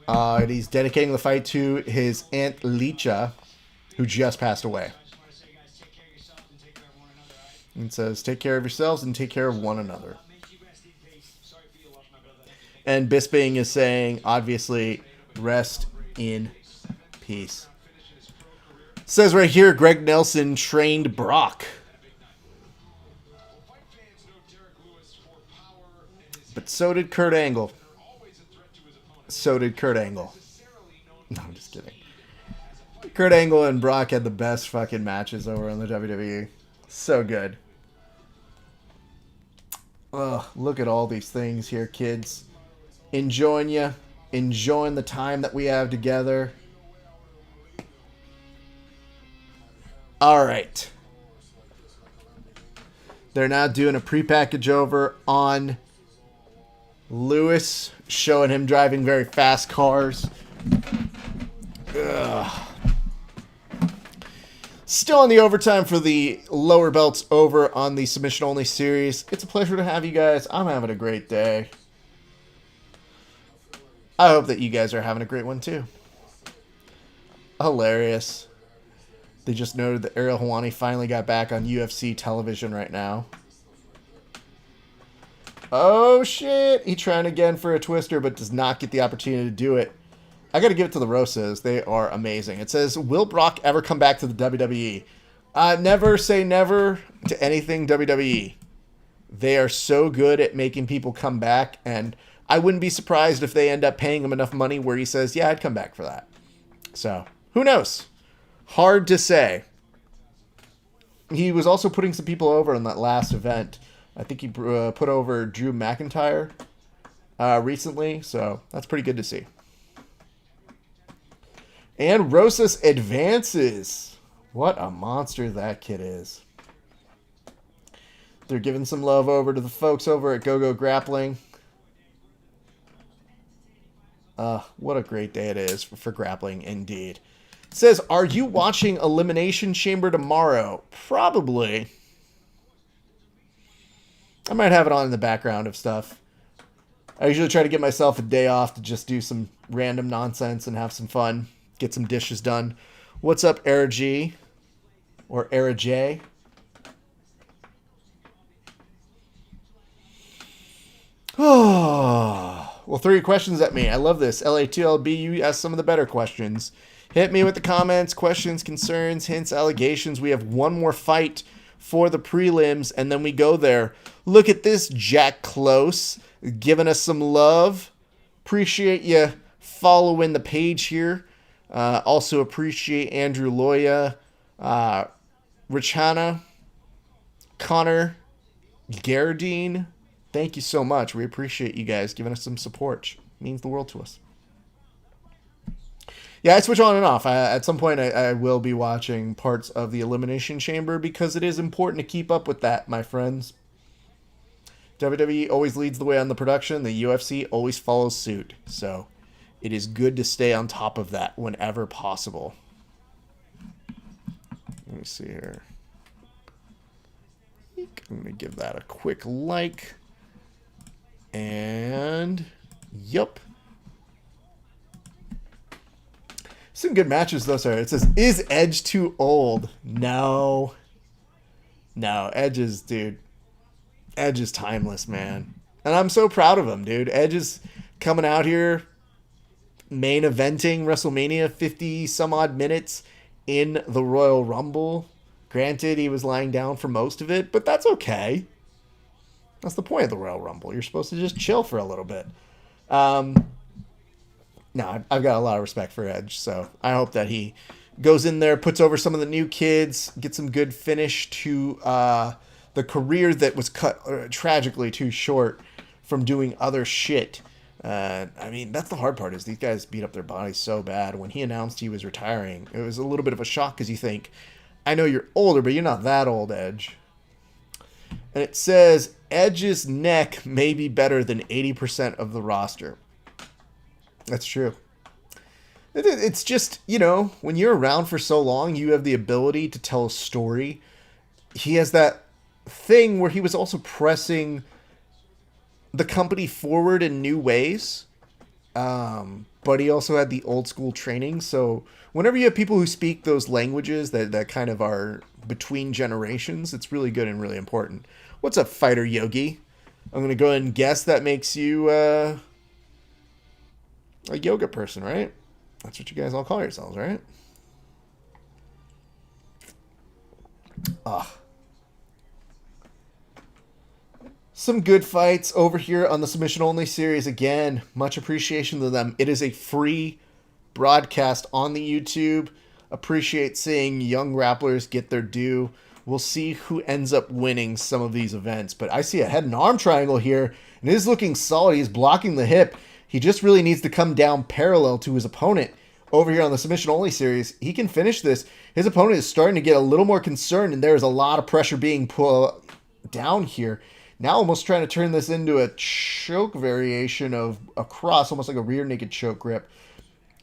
S1: And he's dedicating the fight to his Aunt Licha, who just passed away. And says, take care of yourselves and take care of one another. And Bisping is saying, obviously, rest in peace. Says right here, Greg Nelson trained Brock. But so did Kurt Angle. So did Kurt Angle. No, I'm just kidding. Kurt Angle and Brock had the best fucking matches over on the WWE. So good. Ugh, look at all these things here, kids. Enjoying you. Enjoying the time that we have together. All right. They're now doing a prepackage over on Lewis, showing him driving very fast cars. Ugh. Still in the overtime for the lower belts over on the submission-only series. It's a pleasure to have you guys. I'm having a great day. I hope that you guys are having a great one too. Hilarious. They just noted that Ariel Helwani finally got back on UFC television right now. Oh, shit. He trying again for a twister, but does not get the opportunity to do it. I got to give it to the Rosas. They are amazing. It says, will Brock ever come back to the WWE? Never say never to anything WWE. They are so good at making people come back, and I wouldn't be surprised if they end up paying him enough money where he says, yeah, I'd come back for that. So, who knows? Hard to say. He was also putting some people over in that last event. I think he put over Drew McIntyre recently, so that's pretty good to see. And Rosas advances. What a monster that kid is. They're giving some love over to the folks over at GoGo Grappling. What a great day it is for grappling indeed. It says, are you watching Elimination Chamber tomorrow? Probably. I might have it on in the background of stuff. I usually try to get myself a day off to just do some random nonsense and have some fun. Get some dishes done. What's up, Era G? Or Era J? Oh, well, throw your questions at me. I love this. LA2LB, you ask some of the better questions. Hit me with the comments, questions, concerns, hints, allegations. We have one more fight for the prelims, and then we go there. Look at this, Jack Close, giving us some love. Appreciate you following the page here. Also appreciate Andrew Loya, Richana, Connor, Gardine. Thank you so much. We appreciate you guys giving us some support. It means the world to us. Yeah, I switch on and off. At some point, I will be watching parts of the Elimination Chamber because it is important to keep up with that, my friends. WWE always leads the way on the production. The UFC always follows suit. So it is good to stay on top of that whenever possible. Let me see here. I'm going to give that a quick like. And, yup. Some good matches, though, sir. It says, is Edge too old? No. No, Edge is, dude. Edge is timeless, man. And I'm so proud of him, dude. Edge is coming out here, main eventing WrestleMania, 50 some odd minutes in the Royal Rumble. Granted, he was lying down for most of it, but that's okay. That's the point of the Royal Rumble. You're supposed to just chill for a little bit. No, I've got a lot of respect for Edge, so I hope that he goes in there, puts over some of the new kids, gets some good finish to the career that was cut tragically too short from doing other shit. I mean, that's the hard part, is these guys beat up their bodies so bad. When he announced he was retiring, it was a little bit of a shock because you think, I know you're older, but you're not that old, Edge. And it says, Edge's neck may be better than 80% of the roster. That's true. It's just, you know, when you're around for so long, you have the ability to tell a story. He has that thing where he was also pressing the company forward in new ways. But he also had the old school training. So whenever you have people who speak those languages that kind of are between generations, it's really good and really important. What's up, Fighter Yogi? I'm going to go ahead and guess that makes you a yoga person, right? That's what you guys all call yourselves, right? Some good fights over here on the Submission Only series. Again, much appreciation to them. It is a free broadcast on the YouTube. Appreciate seeing young grapplers get their due. We'll see who ends up winning some of these events. But I see a head and arm triangle here, and it is looking solid. He's blocking the hip. He just really needs to come down parallel to his opponent over here on the Submission Only series. He can finish this. His opponent is starting to get a little more concerned, and there's a lot of pressure being put down here. Now almost trying to turn this into a choke variation of a cross, almost like a rear naked choke grip.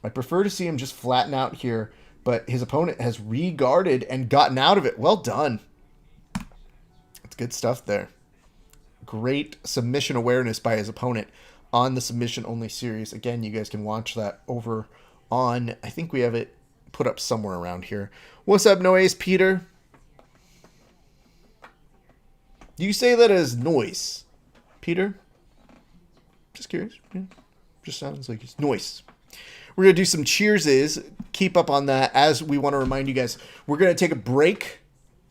S1: I prefer to see him just flatten out here, but his opponent has re-guarded and gotten out of it. Well done. That's good stuff there. Great submission awareness by his opponent on the Submission Only series. Again, you guys can watch that over on, I think we have it put up somewhere around here. What's up, Noise Peter? Do you say that as noise, Peter? Just curious. Yeah. Just sounds like it's noise. We're going to do some cheerses. Keep up on that. As we want to remind you guys, we're going to take a break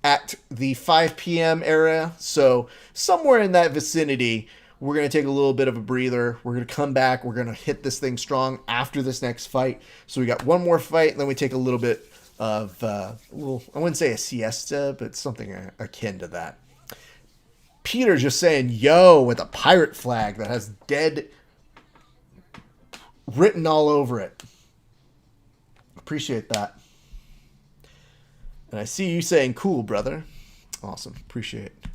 S1: at the 5 p.m. area. So somewhere in that vicinity, we're going to take a little bit of a breather. We're going to come back. We're going to hit this thing strong after this next fight. So we got one more fight, and then we take a little bit of, I wouldn't say a siesta, but something akin to that. Peter just saying, yo, with a pirate flag that has dead written all over it. Appreciate that. And I see you saying, cool, brother. Awesome. Appreciate it.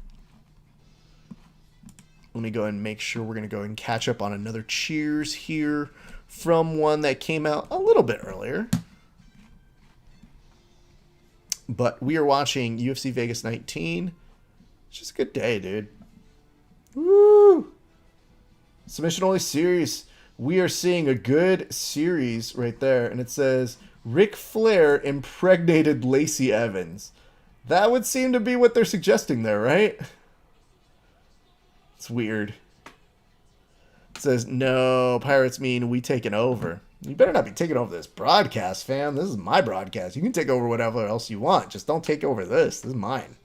S1: Let me go ahead and make sure we're going to go and catch up on another cheers here from one that came out a little bit earlier. But we are watching UFC Vegas 19. It's just a good day, dude. Woo! Submission only series. We are seeing a good series right there. And it says, Ric Flair impregnated Lacey Evans. That would seem to be what they're suggesting there, right? It's weird. It says, no, Pirates mean we taking over. You better not be taking over this broadcast, fam. This is my broadcast. You can take over whatever else you want. Just don't take over this. This is mine.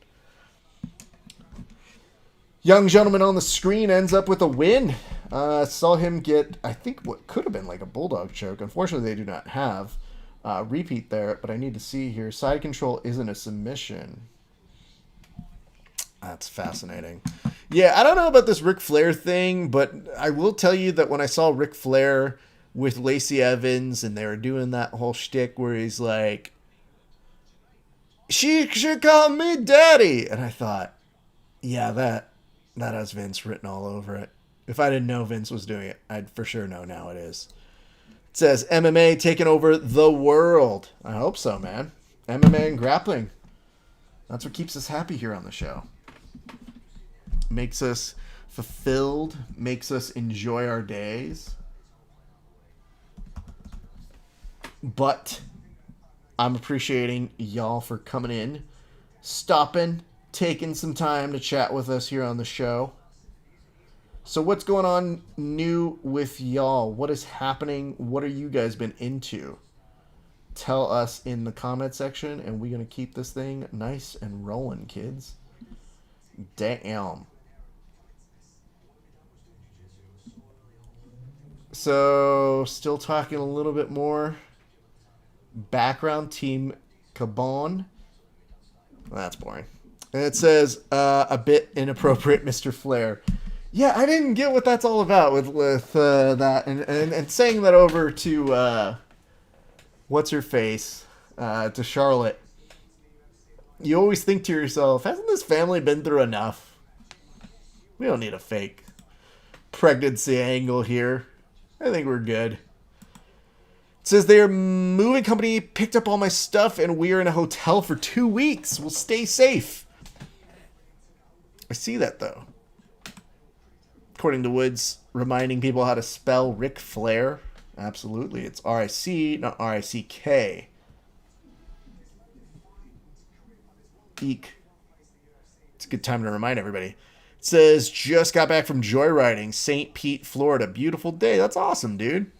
S1: Young gentleman on the screen ends up with a win. Saw him get, I think, what could have been like a bulldog choke. Unfortunately, they do not have repeat there, but I need to see here. Side control isn't a submission. That's fascinating. Yeah, I don't know about this Ric Flair thing, but I will tell you that when I saw Ric Flair with Lacey Evans and they were doing that whole shtick where he's like, she should call me daddy. And I thought, yeah, that has Vince written all over it. If I didn't know Vince was doing it, I'd for sure know now it is. It says MMA taking over the world. I hope so, man. MMA and grappling. That's what keeps us happy here on the show. Makes us fulfilled. Makes us enjoy our days. But I'm appreciating y'all for coming in, stopping, taking some time to chat with us here on the show. So what's going on new with y'all? What is happening? What are you guys been into? Tell us in the comment section, and we're going to keep this thing nice and rolling, kids. Damn. So, still talking a little bit more. Background, Team Cabon. Well, that's boring. And it says, a bit inappropriate, Mr. Flair. Yeah, I didn't get what that's all about with that. And saying that over to, what's her face, to Charlotte. You always think to yourself, hasn't this family been through enough? We don't need a fake pregnancy angle here. I think we're good. It says their moving company picked up all my stuff and we're in a hotel for 2 weeks. We'll stay safe. I see that, though. According to Woods, reminding people how to spell Ric Flair. Absolutely. It's R-I-C, not R-I-C-K. Eek. It's a good time to remind everybody. It says, just got back from joyriding, St. Pete, Florida. Beautiful day. That's awesome, dude.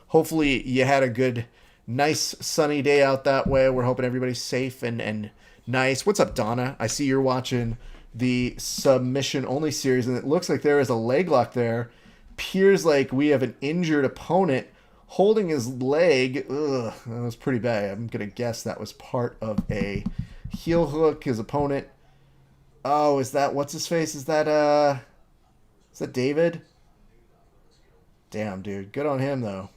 S1: Hopefully you had a good, nice, sunny day out that way. We're hoping everybody's safe and nice. What's up, Donna? I see you're watching the submission-only series, and it looks like there is a leg lock there. Appears like we have an injured opponent holding his leg. Ugh, that was pretty bad. I'm going to guess that was part of a heel hook. His opponent. Oh, is that, what's his face? Is that David? Damn, dude. Good on him, though.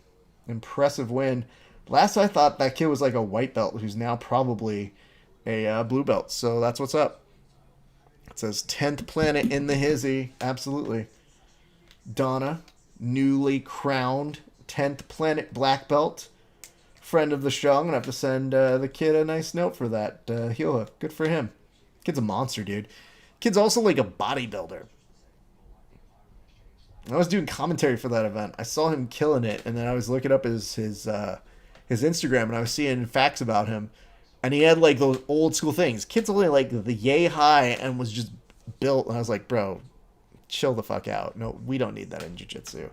S1: Impressive win. Last I thought, that kid was like a white belt who's now probably a blue belt. So that's what's up. It says 10th planet in the hizzy. Absolutely. Donna, newly crowned 10th planet black belt. Friend of the show. I'm going to have to send the kid a nice note for that heel hook. Good for him. Kid's a monster, dude. Kid's also like a bodybuilder. I was doing commentary for that event. I saw him killing it, and then I was looking up his Instagram, and I was seeing facts about him. And he had like those old school things. Kid's only like the yay high and was just built. And I was like, bro, chill the fuck out. No, we don't need that in jiu-jitsu.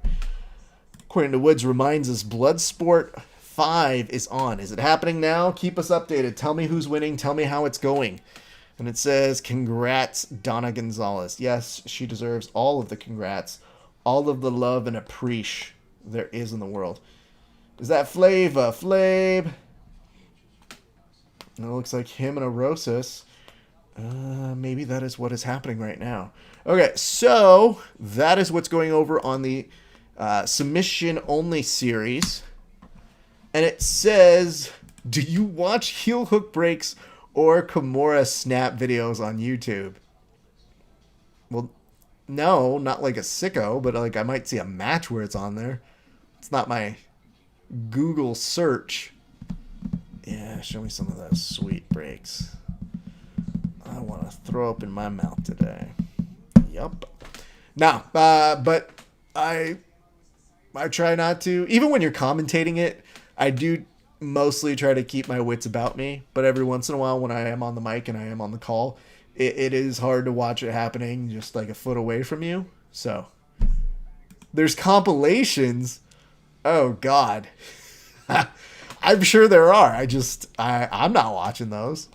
S1: According to Woods, reminds us Bloodsport 5 is on. Is it happening now? Keep us updated. Tell me who's winning. Tell me how it's going. And it says, congrats, Donna Gonzalez. Yes, she deserves all of the congrats. All of the love and appreciation there is in the world. Is that Flav? It looks like him and Arosis. Maybe that is what is happening right now. Okay, so that is what's going over on the submission-only series. And it says, do you watch heel hook breaks or Kimura snap videos on YouTube? Well, no, not like a sicko, but like I might see a match where it's on there. It's not my Google search. Yeah, show me some of those sweet breaks. I want to throw up in my mouth today. Yup. No, but I try not to. Even when you're commentating it, I do mostly try to keep my wits about me. But every once in a while, when I am on the mic and I am on the call, it is hard to watch it happening just like a foot away from you. So there's compilations. Oh God. I'm sure there are. I'm not watching those.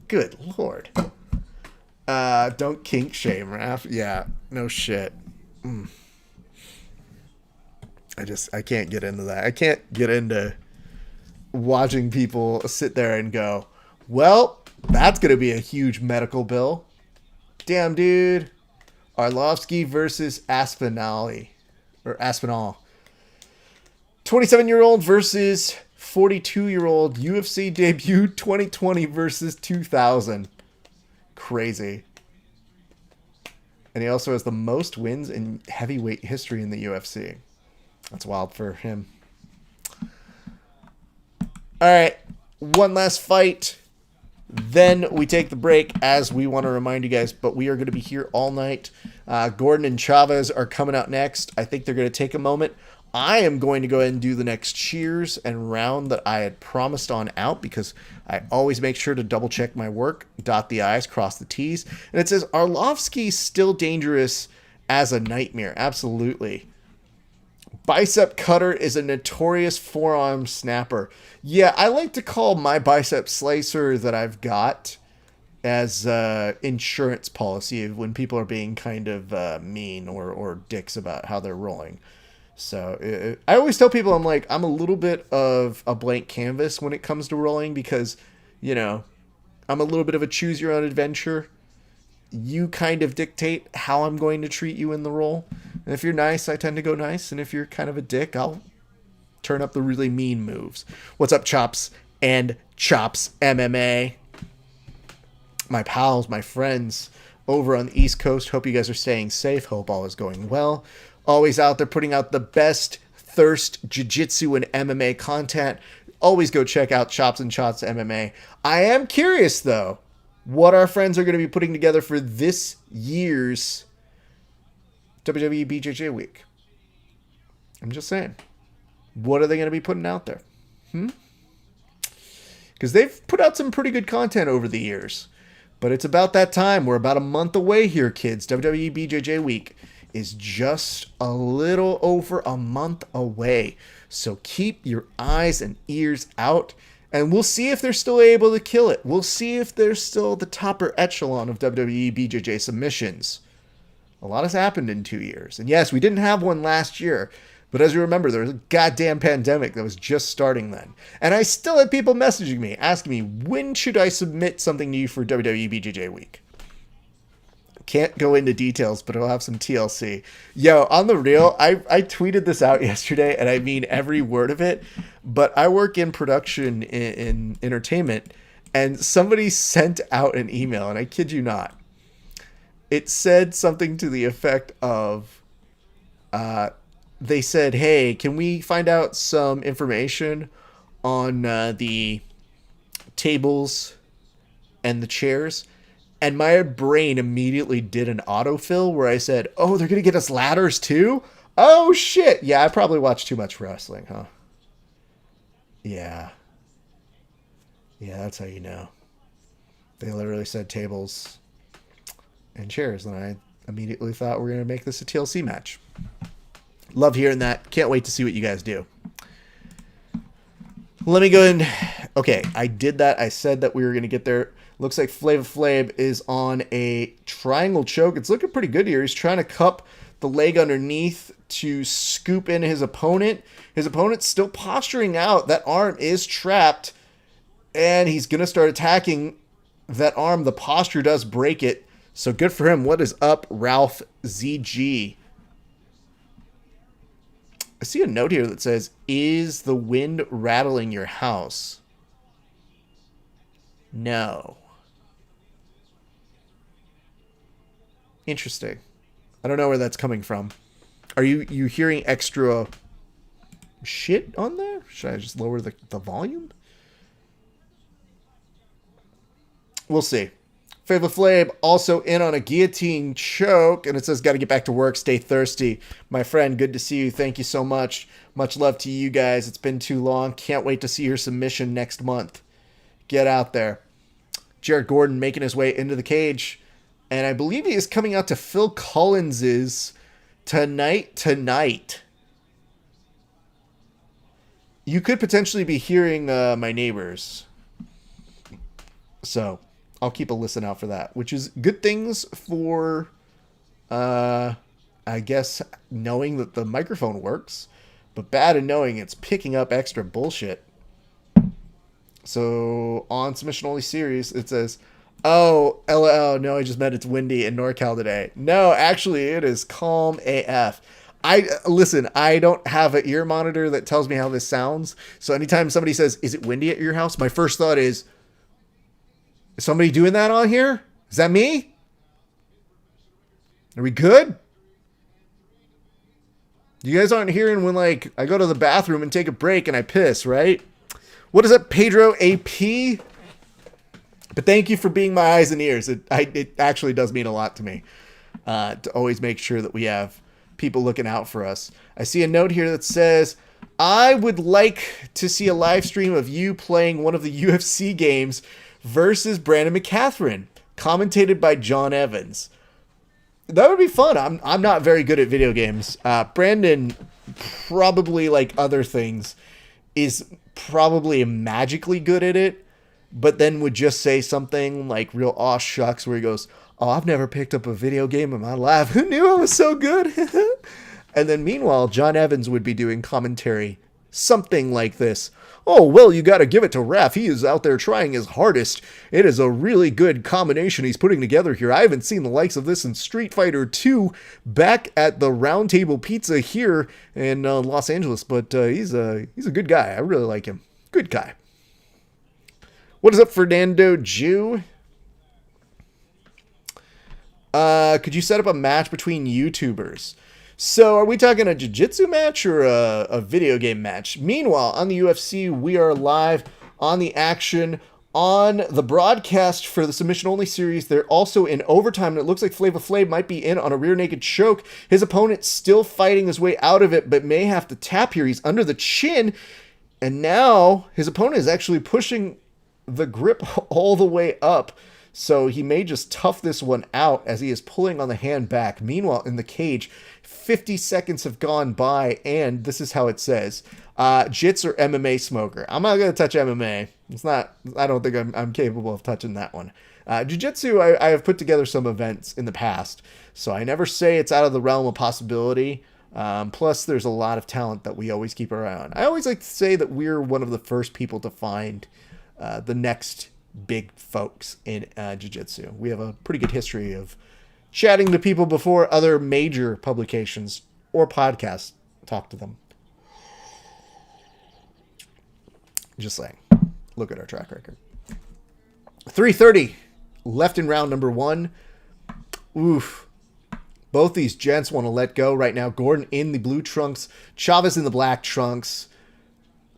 S1: Good Lord. Don't kink shame, Raph. Yeah, no shit. I can't get into that. I can't get into watching people sit there and go, well, that's going to be a huge medical bill. Damn, dude. Arlovsky versus Aspinall. 27-year-old versus 42-year-old UFC debut 2020 versus 2000. Crazy. And he also has the most wins in heavyweight history in the UFC. That's wild for him. All right, one last fight. Then we take the break, as we want to remind you guys, but we are going to be here all night. Gordon and Chavez are coming out next. I think they're going to take a moment. I am going to go ahead and do the next cheers and round that I had promised on out, because I always make sure to double check my work, dot the I's, cross the T's. And it says, Arlovsky still dangerous as a nightmare. Absolutely. Bicep cutter is a notorious forearm snapper. Yeah, I like to call my bicep slicer that I've got as insurance policy when people are being kind of mean or dicks about how they're rolling. So I always tell people, I'm a little bit of a blank canvas when it comes to rolling, because, I'm a little bit of a choose your own adventure. You kind of dictate how I'm going to treat you in the roll. And if you're nice, I tend to go nice. And if you're kind of a dick, I'll turn up the really mean moves. What's up, Chops and Chops MMA? My pals, my friends over on the East Coast. Hope you guys are staying safe. Hope all is going well. Always out there putting out the best thirst, jiu-jitsu, and MMA content. Always go check out Chops and Chops MMA. I am curious, though, what our friends are going to be putting together for this year's WWE BJJ week. I'm just saying. What are they going to be putting out there? Because they've put out some pretty good content over the years. But it's about that time. We're about a month away here, kids. WWE BJJ week is just a little over a month away. So keep your eyes and ears out, and we'll see if they're still able to kill it. We'll see if they're still the topper echelon of WWE BJJ submissions. A lot has happened in 2 years. And yes, we didn't have one last year, but as you remember, there was a goddamn pandemic that was just starting then. And I still had people messaging me, asking me, when should I submit something to you for WWE BJJ week? Can't go into details, but I'll have some TLC. Yo, on the real, I tweeted this out yesterday, and I mean every word of it, but I work in production in entertainment, and somebody sent out an email, and I kid you not. It said something to the effect of, they said, hey, can we find out some information on the tables and the chairs? And my brain immediately did an autofill where I said, oh, they're going to get us ladders too? Oh, shit. Yeah, I probably watched too much wrestling, huh? Yeah. Yeah, that's how you know. They literally said tables and chairs, and I immediately thought we're going to make this a TLC match. Love hearing that. Can't wait to see what you guys do. Let me go and... Okay, I did that. I said that we were going to get there. Looks like Flava Flav is on a triangle choke. It's looking pretty good here. He's trying to cup the leg underneath to scoop in his opponent. His opponent's still posturing out. That arm is trapped, and he's going to start attacking that arm. The posture does break it, so good for him. What is up, Ralph ZG? I see a note here that says, is the wind rattling your house? No. Interesting. I don't know where that's coming from. Are you hearing extra shit on there? Should I just lower the volume? We'll see. Flava Flav also in on a guillotine choke, and it says, got to get back to work. Stay thirsty. My friend, good to see you. Thank you so much. Much love to you guys. It's been too long. Can't wait to see your submission next month. Get out there. Jared Gordon making his way into the cage, and I believe he is coming out to Phil Collins's tonight. You could potentially be hearing my neighbors. So I'll keep a listen out for that, which is good things for, I guess, knowing that the microphone works, but bad in knowing it's picking up extra bullshit. So on Submission Only Series, it says, oh, LOL, no, I just meant it's windy in NorCal today. No, actually, it is calm AF. Listen, I don't have an ear monitor that tells me how this sounds. So anytime somebody says, is it windy at your house? My first thought is somebody doing that on here? Is that me? Are we good? You guys aren't hearing when, like, I go to the bathroom and take a break and I piss, right? What is up, Pedro AP? But thank you for being my eyes and ears. It actually does mean a lot to me to always make sure that we have people looking out for us. I see a note here that says, I would like to see a live stream of you playing one of the UFC games versus Brandon McCatherine, commentated by John Evans. That would be fun. I'm not very good at video games. Brandon, probably like other things, is probably magically good at it, but then would just say something like real aw shucks where he goes, oh, I've never picked up a video game in my life. Who knew I was so good? And then meanwhile, John Evans would be doing commentary, something like this. Oh, well, you got to give it to Raph. He is out there trying his hardest. It is a really good combination he's putting together here. I haven't seen the likes of this in Street Fighter 2 back at the Round Table Pizza here in Los Angeles, but he's a good guy. I really like him. Good guy. What is up, Fernando Jew? Could you set up a match between YouTubers? So are we talking a jiu-jitsu match or a video game match? Meanwhile, on the UFC, we are live on the action on the broadcast for the Submission Only series. They're also in overtime, and it looks like Flava Flav might be in on a rear naked choke. His opponent still fighting his way out of it, but may have to tap here. He's under the chin, and now his opponent is actually pushing the grip all the way up. So he may just tough this one out as he is pulling on the hand back. Meanwhile, in the cage, 50 seconds have gone by, and this is how it says. Jits or MMA smoker? I'm not going to touch MMA. It's not. I don't think I'm capable of touching that one. Jiu-Jitsu, I have put together some events in the past, so I never say it's out of the realm of possibility. Plus, there's a lot of talent that we always keep our eye on. I always like to say that we're one of the first people to find the next big folks in jiu-jitsu. We have a pretty good history of chatting to people before other major publications or podcasts talk to them. Just saying. Look at our track record. 3:30 left in round number 1. Oof. Both these gents want to let go right now. Gordon in the blue trunks, Chavez in the black trunks.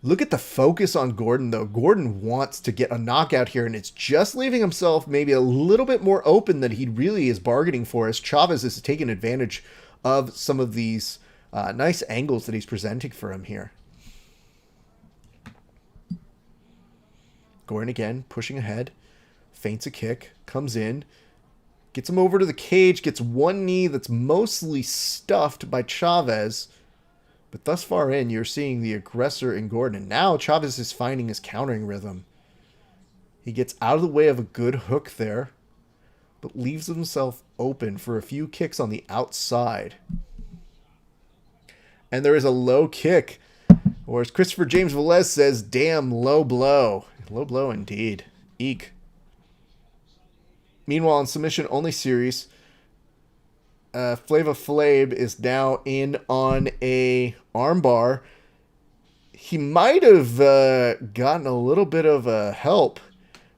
S1: Look at the focus on Gordon, though. Gordon wants to get a knockout here, and it's just leaving himself maybe a little bit more open than he really is bargaining for, as Chavez is taking advantage of some of these nice angles that he's presenting for him here. Gordon again, pushing ahead, feints a kick, comes in, gets him over to the cage, gets one knee that's mostly stuffed by Chavez. But thus far in, you're seeing the aggressor in Gordon. And now Chavez is finding his countering rhythm. He gets out of the way of a good hook there, but leaves himself open for a few kicks on the outside. And there is a low kick. Or as Christopher James Velez says, damn low blow. Low blow indeed. Eek. Meanwhile, in Submission Only series, Flava Flav is now in on a armbar. He might have gotten a little bit of help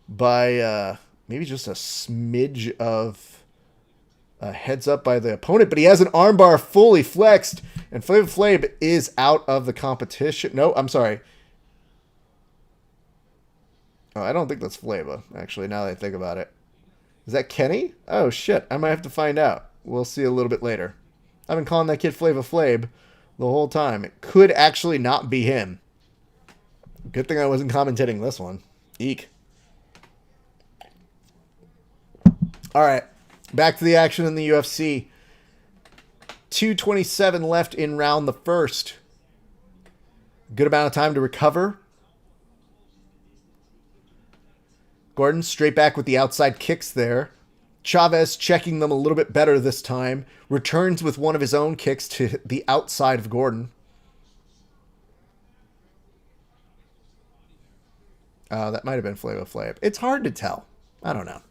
S1: by maybe just a smidge of heads up by the opponent, but he has an armbar fully flexed, and Flava Flav is out of the competition. No, I'm sorry. Oh, I don't think that's Flava, actually, now that I think about it. Is that Kenny? Oh, shit. I might have to find out. We'll see a little bit later. I've been calling that kid Flava Flav the whole time. It could actually not be him. Good thing I wasn't commentating this one. Eek. All right. Back to the action in the UFC. 2:27 left in round the first. Good amount of time to recover. Gordon straight back with the outside kicks there. Chavez checking them a little bit better this time. Returns with one of his own kicks to the outside of Gordon. That might have been Flava Flav. It's hard to tell. I don't know.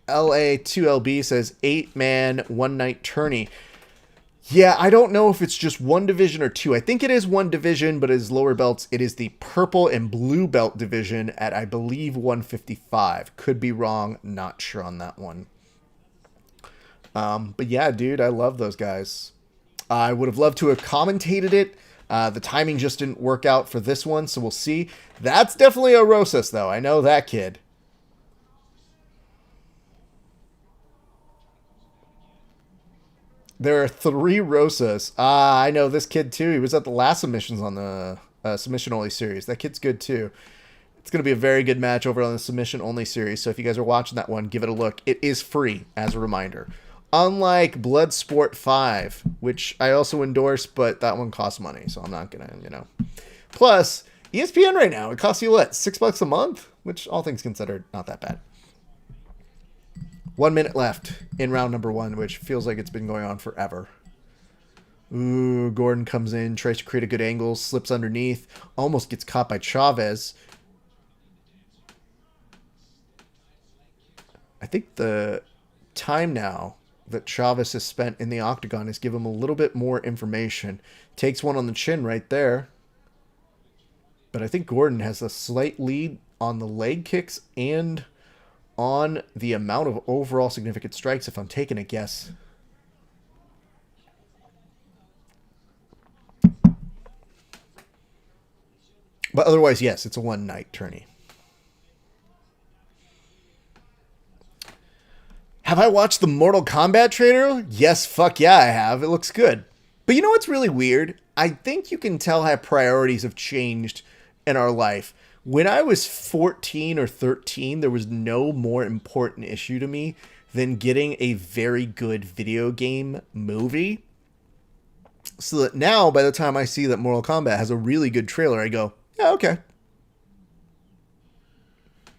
S1: LA2LB says 8-man, 1-night tourney. Yeah, I don't know if it's just one division or two. I think it is one division, but as lower belts, it is the purple and blue belt division at, I believe, 155. Could be wrong. Not sure on that one. But yeah, dude, I love those guys. I would have loved to have commentated it. The timing just didn't work out for this one, so we'll see. That's definitely a Rosas, though. I know that kid. There are 3 Rosas. I know this kid, too. He was at the last submissions on the submission-only series. That kid's good, too. It's going to be a very good match over on the submission-only series, so if you guys are watching that one, give it a look. It is free, as a reminder. Unlike Bloodsport 5, which I also endorse, but that one costs money, so I'm not going to, Plus, ESPN right now, it costs you, what, $6 a month? Which, all things considered, not that bad. 1 minute left in round number 1, which feels like it's been going on forever. Ooh, Gordon comes in, tries to create a good angle, slips underneath, almost gets caught by Chavez. I think the time now that Chavez has spent in the octagon has given him a little bit more information. Takes one on the chin right there. But I think Gordon has a slight lead on the leg kicks and on the amount of overall significant strikes, if I'm taking a guess. But otherwise, yes, it's a 1-night tourney. Have I watched the Mortal Kombat trailer? Yes, fuck yeah, I have. It looks good. But you know what's really weird? I think you can tell how priorities have changed in our life. When I was 14 or 13, there was no more important issue to me than getting a very good video game movie. So that now, by the time I see that Mortal Kombat has a really good trailer, I go, yeah, okay.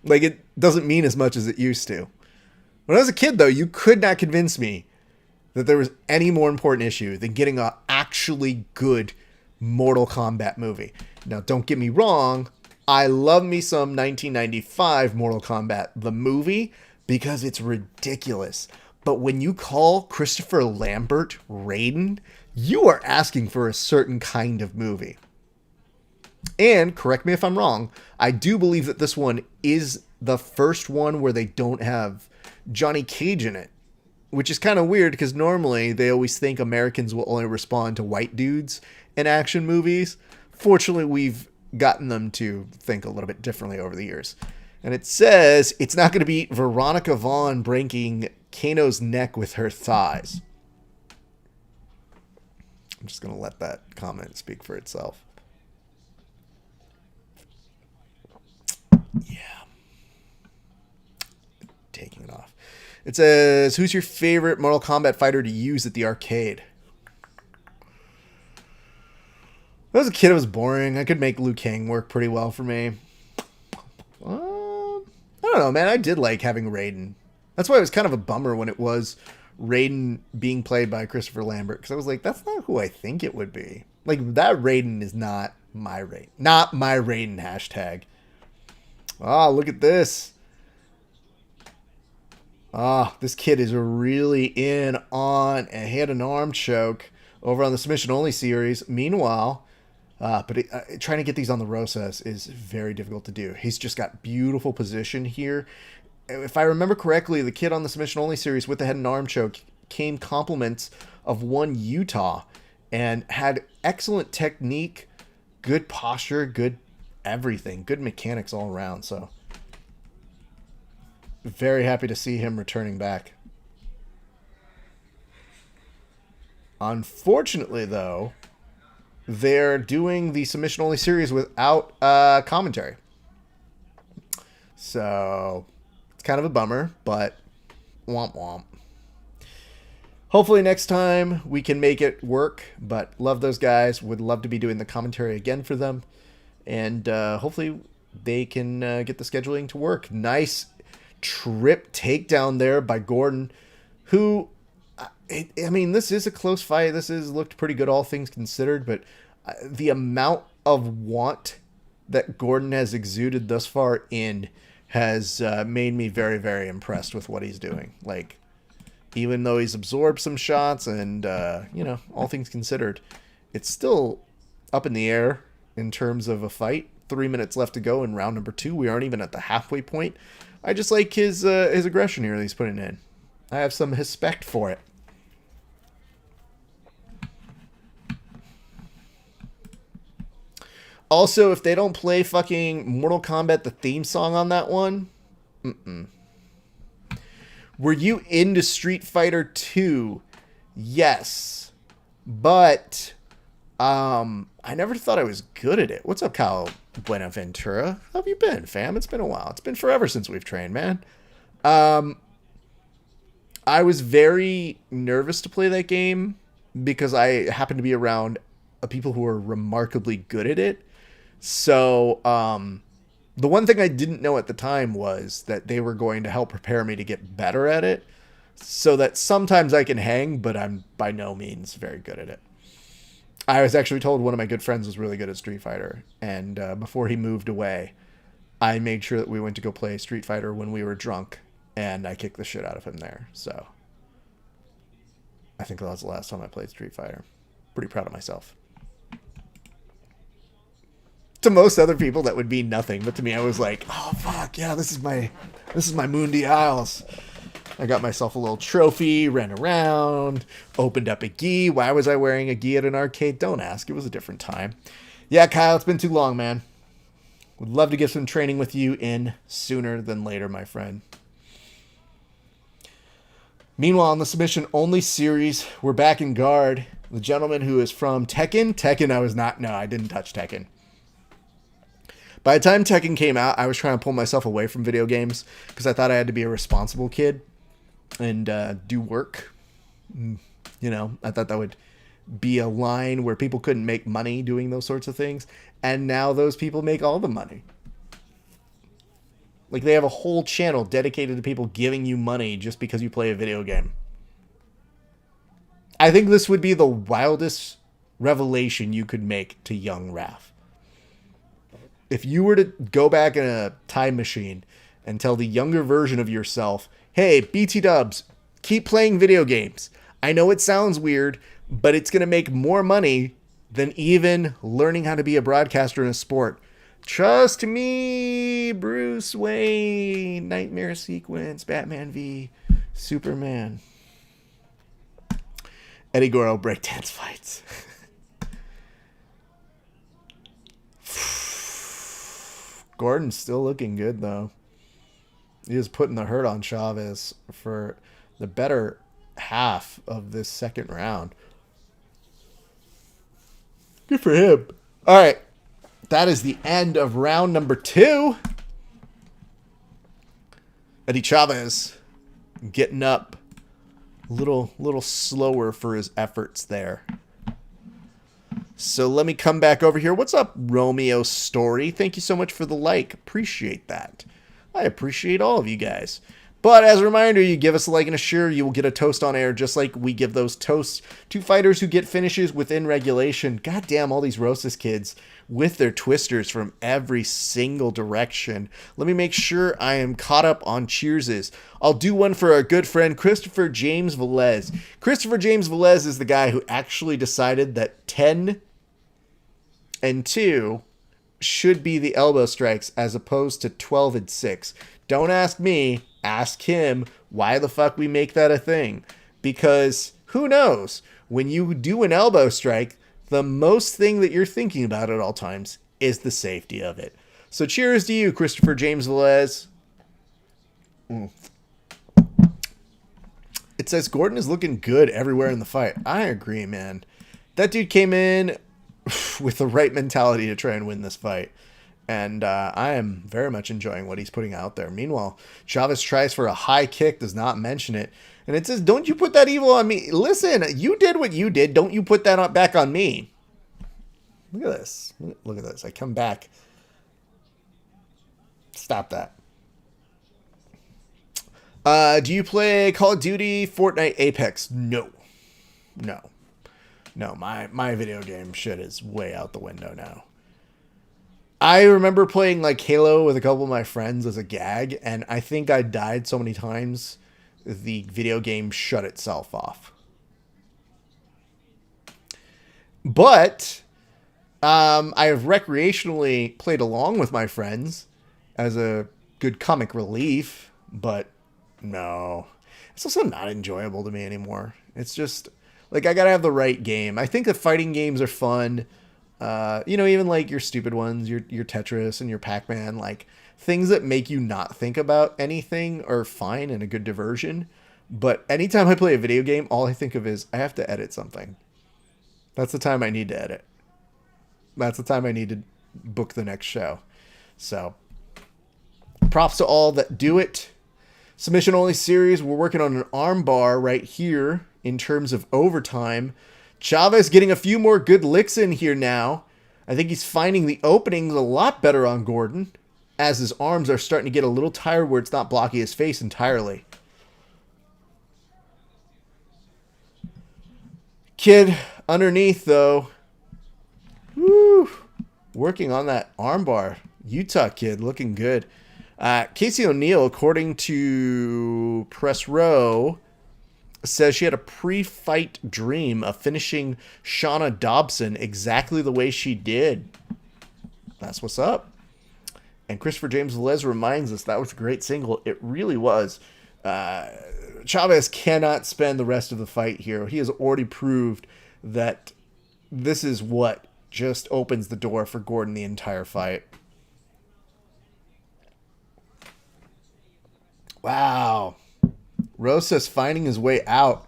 S1: Like, it doesn't mean as much as it used to. When I was a kid, though, you could not convince me that there was any more important issue than getting an actually good Mortal Kombat movie. Now, don't get me wrong. I love me some 1995 Mortal Kombat, the movie, because it's ridiculous. But when you call Christopher Lambert Raiden, you are asking for a certain kind of movie. And, correct me if I'm wrong, I do believe that this one is the first one where they don't have Johnny Cage in it. Which is kind of weird because normally they always think Americans will only respond to white dudes in action movies. Fortunately, we've gotten them to think a little bit differently over the years. And it says it's not going to beat Veronica Vaughn breaking Kano's neck with her thighs. I'm just going to let that comment speak for itself. Yeah. Taking it off. It says, who's your favorite Mortal Kombat fighter to use at the arcade? When I was a kid, it was boring. I could make Liu Kang work pretty well for me. I don't know, man. I did like having Raiden. That's why it was kind of a bummer when it was Raiden being played by Christopher Lambert. Because I was like, that's not who I think it would be. Like, that Raiden is not my Raiden. Not my Raiden hashtag. Oh, look at this. This kid is really in on a head and arm choke over on the submission only series. Meanwhile, trying to get these on the Rosas is very difficult to do. He's just got beautiful position here. If I remember correctly, the kid on the submission only series with the head and arm choke came compliments of one Utah and had excellent technique, good posture, good everything. Good mechanics all around. So very happy to see him returning back. Unfortunately, though, they're doing the submission only series without commentary. So it's kind of a bummer, but womp womp. Hopefully next time we can make it work, but love those guys. Would love to be doing the commentary again for them. And hopefully they can get the scheduling to work. Nice trip takedown there by Gordon, who, I mean, this is a close fight. This has looked pretty good, all things considered, but the amount of want that Gordon has exuded thus far in has made me very, very impressed with what he's doing. Like, even though he's absorbed some shots and, all things considered, it's still up in the air in terms of a fight. 3 minutes left to go in round number 2. We aren't even at the halfway point. I just like his aggression here that he's putting in. I have some respect for it. Also, if they don't play fucking Mortal Kombat, the theme song on that one, Were you into Street Fighter 2? Yes. But, I never thought I was good at it. What's up, Kyle Buenaventura? How have you been, fam? It's been a while. It's been forever since we've trained, man. I was very nervous to play that game because I happened to be around people who are remarkably good at it. So, the one thing I didn't know at the time was that they were going to help prepare me to get better at it so that sometimes I can hang, but I'm by no means very good at it. I was actually told one of my good friends was really good at Street Fighter, and before he moved away, I made sure that we went to go play Street Fighter when we were drunk, and I kicked the shit out of him there. So I think that was the last time I played Street Fighter. Pretty proud of myself. To most other people, that would mean nothing, but to me, I was like, "Oh fuck yeah, this is my Mundials." I got myself a little trophy, ran around, opened up a gi. Why was I wearing a gi at an arcade? Don't ask. It was a different time. Yeah, Kyle, it's been too long, man. Would love to get some training with you in sooner than later, my friend. Meanwhile, in the submission only series, we're back in guard. The gentleman who is from Tekken. I didn't touch Tekken. By the time Tekken came out, I was trying to pull myself away from video games because I thought I had to be a responsible kid and do work. I thought that would be a line where people couldn't make money doing those sorts of things. And now those people make all the money. Like, they have a whole channel dedicated to people giving you money just because you play a video game. I think this would be the wildest revelation you could make to young Raph. If you were to go back in a time machine and tell the younger version of yourself, hey, BT Dubs, keep playing video games. I know it sounds weird, but it's going to make more money than even learning how to be a broadcaster in a sport. Trust me, Bruce Wayne, Nightmare Sequence, Batman v Superman. Eddie Guerrero breakdance fights. Gordon's still looking good, though. He is putting the hurt on Chavez for the better half of this second round. Good for him. All right. That is the end of round number 2. Eddie Chavez getting up a little slower for his efforts there. So let me come back over here. What's up, Romeo Story? Thank you so much for the like. Appreciate that. I appreciate all of you guys. But as a reminder, you give us a like and a share, you will get a toast on air, just like we give those toasts to fighters who get finishes within regulation. Goddamn, all these Rosas kids with their twisters from every single direction. Let me make sure I am caught up on cheerses. I'll do one for our good friend Christopher James Velez. Christopher James Velez is the guy who actually decided that 10 and 2 should be the elbow strikes as opposed to 12 and 6. Don't ask me, ask him why the fuck we make that a thing. Because who knows? When you do an elbow strike, the most thing that you're thinking about at all times is the safety of it. So cheers to you, Christopher James Velez. It says Gordon is looking good everywhere in the fight. I agree, man. That dude came in with the right mentality to try and win this fight. And I am very much enjoying what he's putting out there. Meanwhile, Chavez tries for a high kick, does not mention it. And it says, don't you put that evil on me. Listen, you did what you did. Don't you put that back on me. Look at this. Look at this. I come back. Stop that. Do you play Call of Duty, Fortnite, Apex? No. My video game shit is way out the window now. I remember playing like Halo with a couple of my friends as a gag, and I think I died so many times the video game shut itself off. But I have recreationally played along with my friends as a good comic relief, but no. It's also not enjoyable to me anymore. It's just like I gotta have the right game. I think the fighting games are fun. Even like your stupid ones, your Tetris and your Pac-Man, like things that make you not think about anything are fine and a good diversion. But anytime I play a video game, all I think of is I have to edit something. That's the time I need to edit. That's the time I need to book the next show. So props to all that do it. Submission only series. We're working on an arm bar right here in terms of overtime. Chavez getting a few more good licks in here now. I think he's finding the openings a lot better on Gordon as his arms are starting to get a little tired where it's not blocking his face entirely. Kid underneath, though. Woo! Working on that armbar. Utah kid looking good. Casey O'Neill, according to Press Row, says she had a pre-fight dream of finishing Shauna Dobson exactly the way she did. That's what's up. And Christopher James Velez reminds us that was a great single. It really was. Chavez cannot spend the rest of the fight here. He has already proved that this is what just opens the door for Gordon the entire fight. Wow. Rosas finding his way out,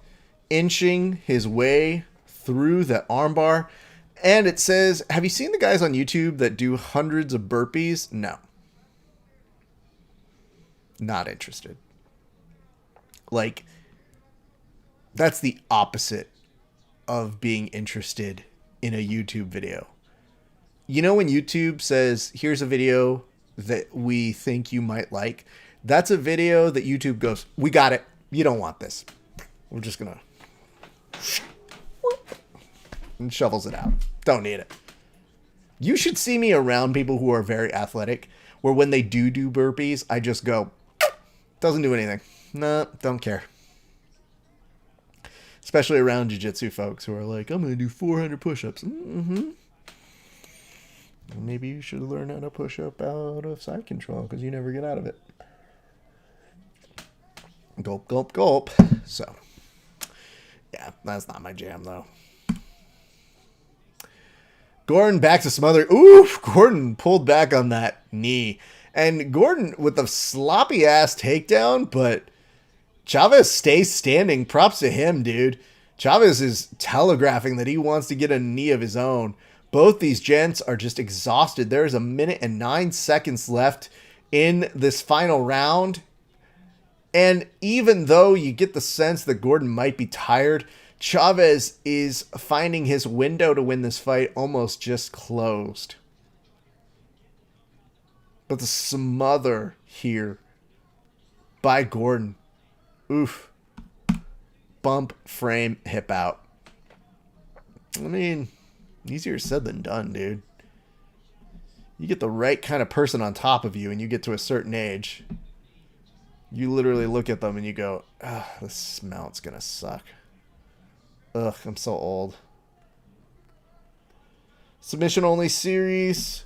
S1: inching his way through that armbar. And it says, have you seen the guys on YouTube that do hundreds of burpees? No. Not interested. Like, that's the opposite of being interested in a YouTube video. You know when YouTube says, here's a video that we think you might like? That's a video that YouTube goes, we got it. You don't want this. We're just going to... and shovels it out. Don't need it. You should see me around people who are very athletic, where when they do burpees, I just go, doesn't do anything. No, don't care. Especially around jiu-jitsu folks who are like, I'm going to do 400 push-ups. Mm-hmm. Maybe you should learn how to push up out of side control because you never get out of it. Gulp, gulp, gulp. So, yeah, that's not my jam, though. Gordon back to smother. Oof, Gordon pulled back on that knee. And Gordon with the sloppy-ass takedown, but Chavez stays standing. Props to him, dude. Chavez is telegraphing that he wants to get a knee of his own. Both these gents are just exhausted. There's 1 minute and 9 seconds left in this final round. And even though you get the sense that Gordon might be tired, Chavez is finding his window to win this fight almost just closed. But the smother here by Gordon. Oof. Bump, frame, hip out. I mean, easier said than done, dude. You get the right kind of person on top of you and you get to a certain age. You literally look at them and you go, this mount's gonna suck. Ugh, I'm so old. Submission only series.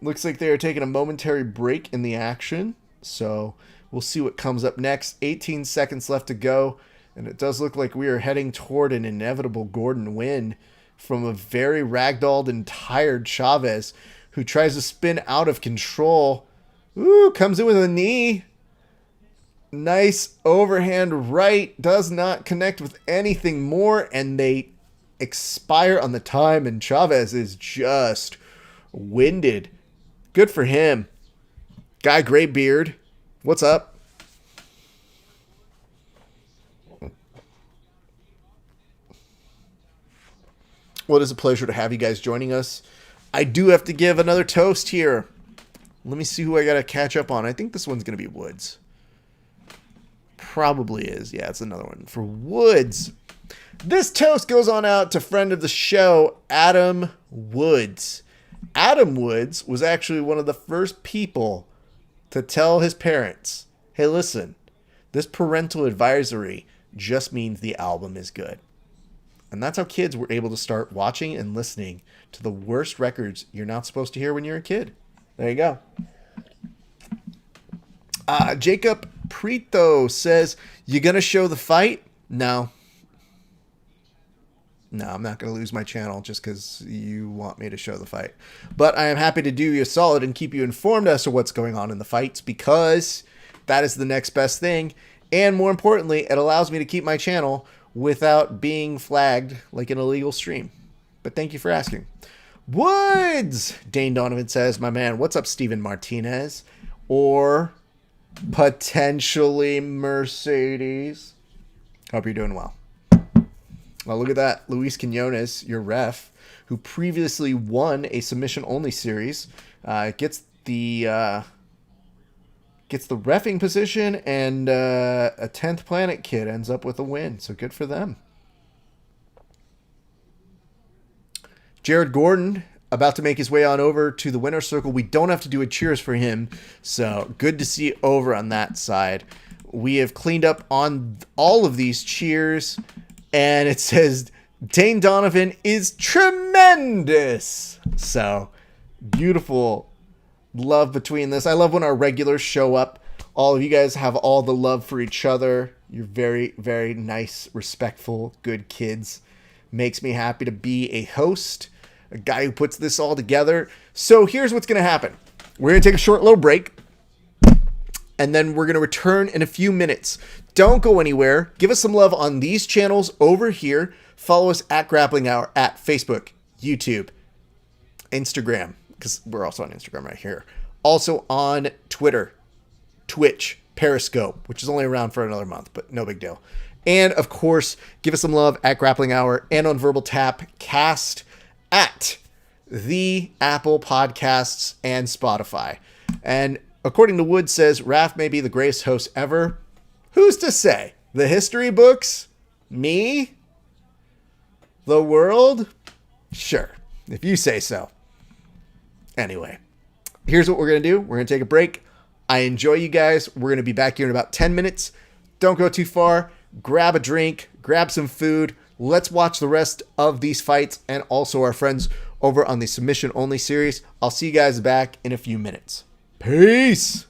S1: Looks like they are taking a momentary break in the action. So we'll see what comes up next. 18 seconds left to go. And it does look like we are heading toward an inevitable Gordon win from a very ragdolled and tired Chavez, who tries to spin out of control. Ooh, comes in with a knee. Nice overhand right. Does not connect with anything more, and they expire on the time, and Chavez is just winded. Good for him. Guy Graybeard, what's up? Well, it is a pleasure to have you guys joining us. I do have to give another toast here. Let me see who I got to catch up on. I think this one's going to be Woods. Probably is. Yeah, it's another one for Woods. This toast goes on out to friend of the show, Adam Woods. Adam Woods was actually one of the first people to tell his parents, hey, listen, this parental advisory just means the album is good. And that's how kids were able to start watching and listening to the worst records you're not supposed to hear when you're a kid. There you go. Jacob Prito says, you going to show the fight? No. No, I'm not going to lose my channel just because you want me to show the fight. But I am happy to do you a solid and keep you informed as to what's going on in the fights, because that is the next best thing. And more importantly, it allows me to keep my channel without being flagged like an illegal stream. But thank you for asking. Woods! Dane Donovan says, my man, what's up, Steven Martinez? Or potentially Mercedes. Hope you're doing well. Well, look at that. Luis Quinones, your ref, who previously won a submission-only series, gets the reffing position, and a 10th Planet kid ends up with a win. So good for them. Jared Gordon, about to make his way on over to the winner's circle. We don't have to do a cheers for him, so good to see over on that side. We have cleaned up on all of these cheers, and it says Dane Donovan is tremendous. So beautiful love between this. I love when our regulars show up. All of you guys have all the love for each other. You're very, very nice, respectful, good kids. Makes me happy to be a host, a guy who puts this all together. So here's what's going to happen. We're going to take a short little break, and then we're going to return in a few minutes. Don't go anywhere. Give us some love on these channels over here. Follow us at Grappling Hour at Facebook, YouTube, Instagram, because we're also on Instagram right here. Also on Twitter, Twitch, Periscope, which is only around for another month, but no big deal. And, of course, give us some love at Grappling Hour and on Verbal Tap Cast at the Apple Podcasts and Spotify. And according to Wood says, Raph may be the greatest host ever. Who's to say? The history books? Me? The world? Sure, if you say so. Anyway, here's what we're going to do. We're going to take a break. I enjoy you guys. We're going to be back here in about 10 minutes. Don't go too far. Grab a drink, grab some food. Let's watch the rest of these fights and also our friends over on the submission only series. I'll see you guys back in a few minutes. Peace.